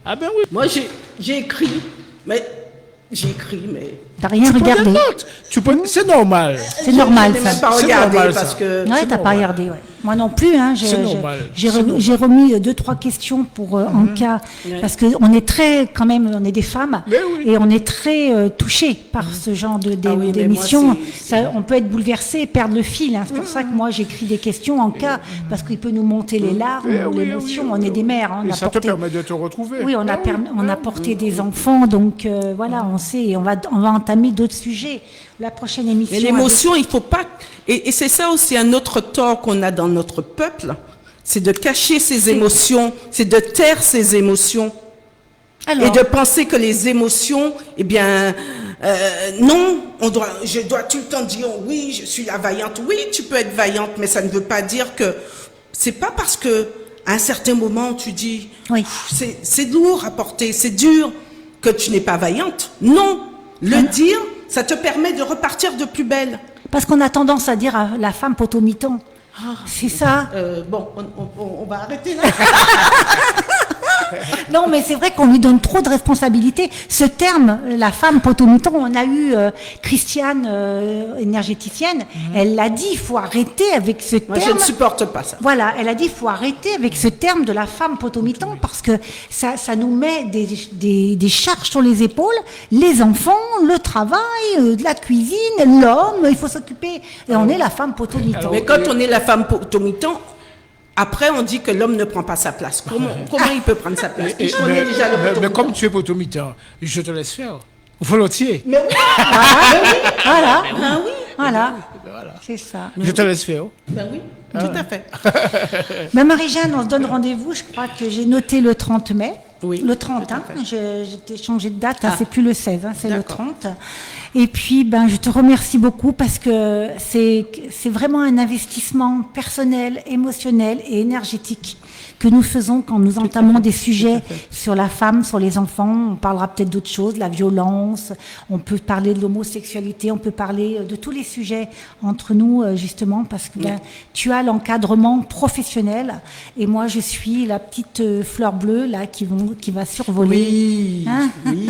Ah ben oui. Moi, j'ai écrit, mais T'as rien Tu prends des regardé. notes. C'est normal. C'est normal, je n'ai ça. même pas C'est regardé normal, parce ça. que Ouais, t'as pas normal. regardé, ouais. Moi non plus, hein. C'est normal. J'ai C'est normal. j'ai remis 2-3 questions pour Anka, parce que on est très, quand même, on est des femmes, Mais oui. et on est très touchés par ce genre Ah oui, mais d'émission. moi, c'est- On peut être bouleversé et perdre le fil. Hein. C'est pour ça que moi j'écris des questions Anka, parce qu'il peut nous monter les larmes Eh ou oui, l'émotion. oui, On oui, est des mères. Hein. Et On a ça te porté- permet de te retrouver. Oui, on a, on a porté des enfants, donc voilà, on sait, et on va entamer d'autres sujets. La prochaine émission. Mais l'émotion, il faut pas. Et c'est ça aussi un autre tort qu'on a dans notre peuple, c'est de cacher ses émotions, c'est de taire ses émotions. Alors, Et de penser que les émotions, eh bien, non, je dois tout le temps dire oui, je suis la vaillante. Oui, tu peux être vaillante, mais ça ne veut pas dire que c'est pas parce que à un certain moment tu dis Oui. c'est lourd à porter, c'est dur que tu n'es pas vaillante. Non, le dire, ça te permet de repartir de plus belle. parce qu'on a tendance à dire à la femme potomiton. C'est ça. Bon, on va arrêter là. Non, mais c'est vrai qu'on lui donne trop de responsabilités. Ce terme, la femme potomiton, on a eu Christiane, énergéticienne, elle l'a dit, il faut arrêter avec ce Moi, je terme. ne supporte pas ça. Voilà, elle a dit il faut arrêter avec ce terme de la femme potomiton parce que ça nous met des charges sur les épaules, les enfants, le travail, la cuisine, l'homme, il faut s'occuper. Et on est la femme potomiton. Mais quand on est la femme potomiton, après on dit que l'homme ne prend pas sa place. Comment il peut prendre sa place? Et- Je connais déjà le mais potomiton. comme tu es potomitant, je te laisse faire. Volontiers. Mais oui, Voilà, ben oui, voilà, c'est ça. Je te laisse faire. ben oui, tout à fait. Mais Marie-Jeanne, on se donne rendez-vous, je crois que j'ai noté le 30 mai. Oui, Le 30, hein, j'ai changé de date, hein, Ah. c'est plus le 16, hein, c'est le D'accord. 30. Et puis, ben, je te remercie beaucoup parce que c'est vraiment un investissement personnel, émotionnel et énergétique que nous faisons quand nous entamons des sujets sur la femme, sur les enfants. On parlera peut-être d'autres choses, la violence, on peut parler de l'homosexualité, on peut parler de tous les sujets entre nous, justement, parce que ben, tu as l'encadrement professionnel et moi, je suis la petite fleur bleue là qui va survoler. Oui, Hein? oui.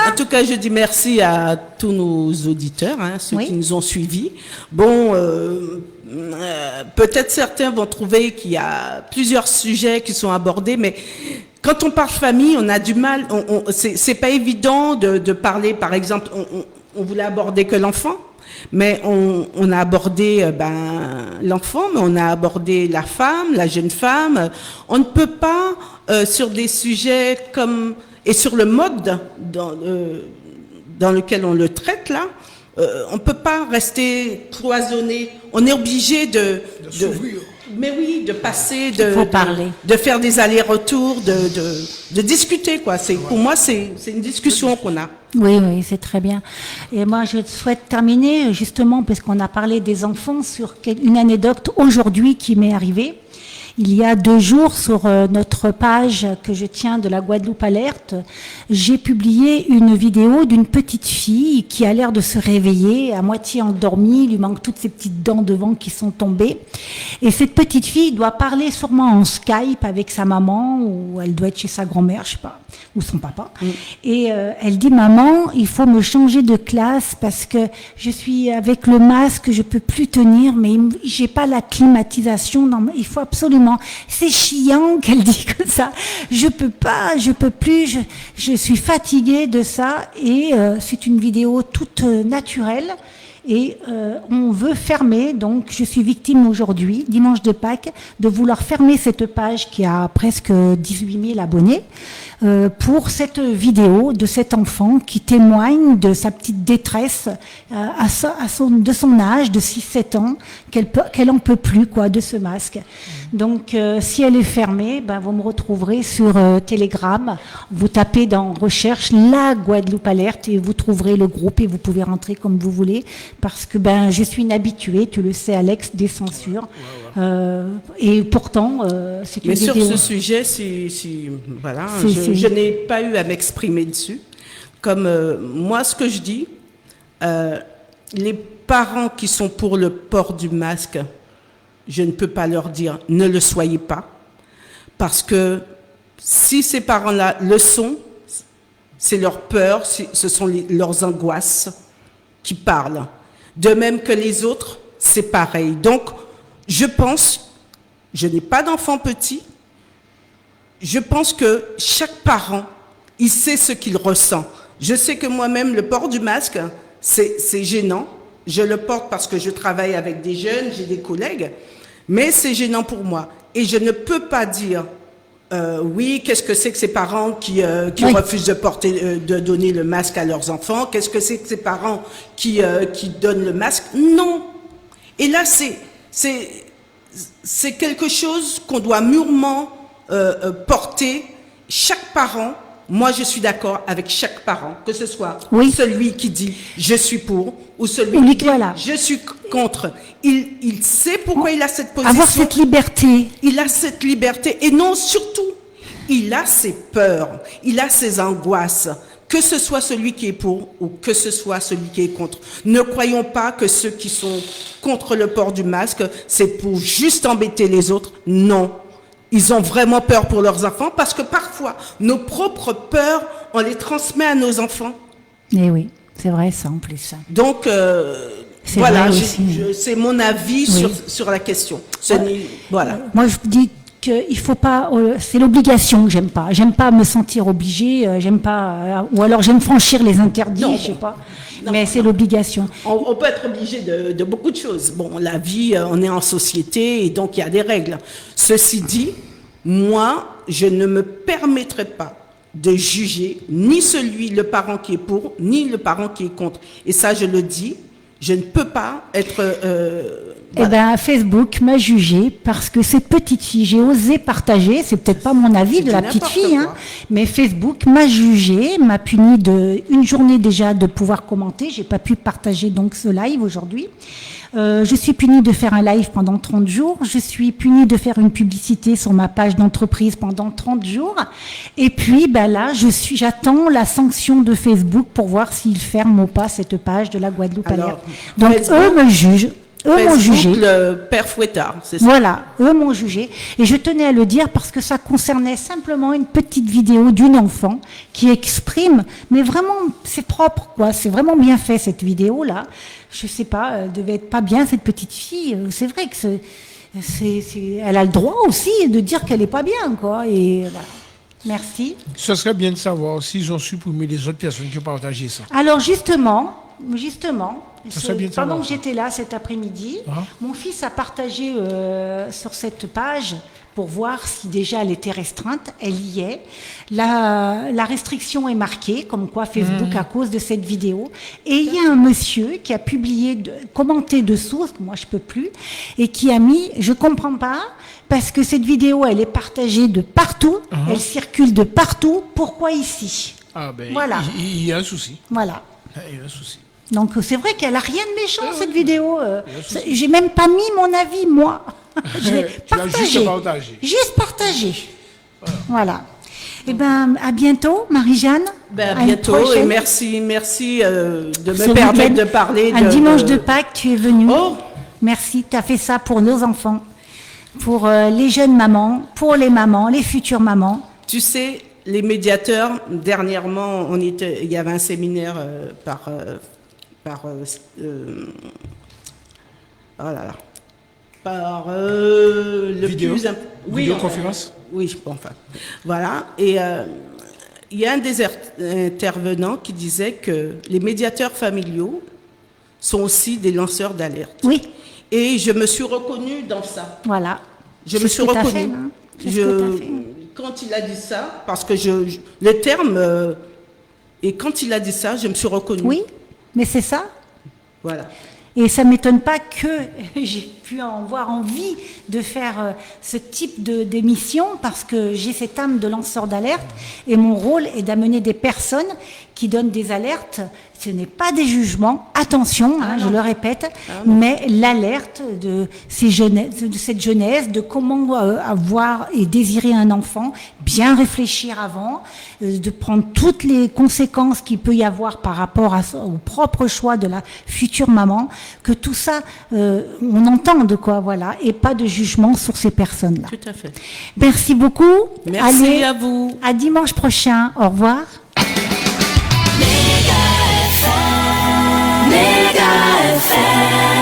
En tout cas, je dis merci à tous nos auditeurs, hein, ceux Oui. qui nous ont suivis. Bon, peut-être certains vont trouver qu'il y a plusieurs sujets qui sont abordés, mais quand on parle famille, on a du mal. C'est pas évident de parler, par exemple. on voulait aborder que l'enfant, mais on a abordé l'enfant, mais on a abordé la femme, la jeune femme. On ne peut pas, sur des sujets comme... Et sur le mode dans lequel on le traite, là, on ne peut pas rester cloisonné. On est obligé de s'ouvrir. Mais oui, de passer, faut parler. de faire des allers-retours, de discuter, quoi. Pour moi, c'est une discussion qu'on a. Oui, oui, c'est très bien. Et moi, je souhaite terminer, justement, parce qu'on a parlé des enfants, sur une anecdote aujourd'hui qui m'est arrivée. Il y a 2 jours, sur notre page que je tiens de la Guadeloupe Alerte, j'ai publié une vidéo d'une petite fille qui a l'air de se réveiller, à moitié endormie, il lui manque toutes ses petites dents devant qui sont tombées. Et cette petite fille doit parler sûrement en Skype avec sa maman, ou elle doit être chez sa grand-mère, je sais pas, ou son papa. Et elle dit, maman, il faut me changer de classe parce que je suis avec le masque, je peux plus tenir, mais j'ai pas la climatisation, il faut absolument. C'est chiant qu'elle dit comme ça. Je peux pas, je peux plus, je suis fatiguée de ça. Et c'est une vidéo toute naturelle. Et on veut fermer, donc je suis victime aujourd'hui, dimanche de Pâques, de vouloir fermer cette page qui a presque 18 000 abonnés pour cette vidéo de cet enfant qui témoigne de sa petite détresse de son âge, de 6-7 ans, qu'elle en peut plus, quoi, de ce masque. Donc si elle est fermée, vous me retrouverez sur Telegram. Vous tapez dans recherche la Guadeloupe Alerte et vous trouverez le groupe et vous pouvez rentrer comme vous voulez. Parce que je suis une habituée, tu le sais Alex, des censures. Et pourtant, c'est une vidéo. Mais sur ce sujet, voilà, je n'ai pas eu à m'exprimer dessus. Comme moi, ce que je dis, les parents qui sont pour le port du masque, je ne peux pas leur dire ne le soyez pas. Parce que si ces parents-là le sont, c'est leur peur, ce sont leurs angoisses qui parlent. De même que les autres, c'est pareil. Donc, je pense, je n'ai pas d'enfant petit, je pense que chaque parent, il sait ce qu'il ressent. Je sais que moi-même, le port du masque, c'est gênant. Je le porte parce que je travaille avec des jeunes, j'ai des collègues, mais c'est gênant pour moi. Et je ne peux pas dire, oui, qu'est-ce que c'est que ces parents qui refusent de donner le masque à leurs enfants? Qu'est-ce que c'est que ces parents qui donnent le masque? Non. Et là, c'est quelque chose qu'on doit mûrement porter. Chaque parent, moi je suis d'accord avec chaque parent, que ce soit celui qui dit je suis pour ou celui qui dit je suis contre. Il sait pourquoi il a cette position. Avoir cette liberté. Il a cette liberté. Et non, surtout, il a ses peurs, il a ses angoisses. Que ce soit celui qui est pour ou que ce soit celui qui est contre. Ne croyons pas que ceux qui sont contre le port du masque, c'est pour juste embêter les autres. Non. Ils ont vraiment peur pour leurs enfants parce que parfois, nos propres peurs, on les transmet à nos enfants. Eh oui, c'est vrai ça en plus. Donc, voilà, c'est mon avis sur la question. Voilà. Moi, je dis qu'il faut pas, c'est l'obligation que j'aime pas. J'aime pas me sentir obligée, j'aime pas, ou alors j'aime franchir les interdits, je sais pas. Non, mais c'est l'obligation. On peut être obligé de beaucoup de choses. Bon, la vie, on est en société et donc il y a des règles. Ceci dit, moi, je ne me permettrai pas de juger ni le parent qui est pour, ni le parent qui est contre. Et ça, je le dis, je ne peux pas être... Facebook m'a jugé parce que cette petite fille, j'ai osé partager, c'est peut-être pas mon avis de la petite fille, mais Facebook m'a jugé, m'a puni une journée déjà de pouvoir commenter, j'ai pas pu partager donc ce live aujourd'hui. Je suis punie de faire un live pendant 30 jours, je suis punie de faire une publicité sur ma page d'entreprise pendant 30 jours, et puis là, j'attends la sanction de Facebook pour voir s'ils ferment ou pas cette page de la Guadeloupe Alerte. Donc eux me jugent. Eux m'ont jugé. Le père Fouettard, c'est ça. Voilà, eux m'ont jugé. Et je tenais à le dire parce que ça concernait simplement une petite vidéo d'une enfant qui exprime, mais vraiment, c'est propre, quoi. C'est vraiment bien fait, cette vidéo-là. Je sais pas, elle devait être pas bien, cette petite fille. C'est vrai que elle a le droit aussi de dire qu'elle est pas bien, quoi. Et voilà. Merci. Ce serait bien de savoir s'ils ont supprimé les autres personnes qui ont partagé ça. Alors justement, justement, Ça serait bien de pendant savoir que ça. j'étais là cet après-midi, Ah. mon fils a partagé sur cette page pour voir si déjà elle était restreinte. Elle y est. La restriction est marquée, comme quoi Facebook à cause de cette vidéo. Et il y a un monsieur qui a publié, commenté dessous, parce que moi je peux plus, et qui a mis, je comprends pas, parce que cette vidéo elle est partagée de partout, elle circule de partout. Pourquoi ici? Ah ben, Voilà. il y a un souci. Voilà. Il y a un souci. Donc c'est vrai qu'elle a rien de méchant cette vidéo. J'ai même pas mis mon avis moi. Je l'ai Tu l'as juste partagé. Juste partagé. Voilà. Eh ben à bientôt Marie-Jeanne. Ben, À une bientôt et prochaine. merci de Ce me permettre week-end, de parler. Un dimanche de Pâques, tu es venu. Oh. Merci, tu as fait ça pour nos enfants, pour les jeunes mamans, pour les mamans, les futures mamans. Tu sais, les médiateurs, dernièrement, il y avait un séminaire oh là là, par le Vidéo. plus Vidéoconférence. oui, enfin, voilà. Et il y a un des intervenants qui disait que les médiateurs familiaux sont aussi des lanceurs d'alerte. Oui, Et je me suis reconnue dans ça. voilà. Je C'est me ce suis que t'as reconnue. fait, hein. C'est ce que t'as fait. Quand il a dit ça, parce que le terme, et quand il a dit ça, je me suis reconnue. Oui, mais c'est ça. Voilà. Et ça ne m'étonne pas que j'ai pu avoir envie de faire ce type d'émission parce que j'ai cette âme de lanceur d'alerte et mon rôle est d'amener des personnes qui donnent des alertes. Ce n'est pas des jugements, attention, hein, je le répète, mais l'alerte de cette jeunesse, de comment avoir et désirer un enfant, bien réfléchir avant, de prendre toutes les conséquences qu'il peut y avoir par rapport au propre choix de la future maman, que tout ça, on entende quoi, voilà, et pas de jugement sur ces personnes-là. Tout à fait. Merci beaucoup. Merci Allez, à vous. à dimanche prochain. Au revoir. Mega FM.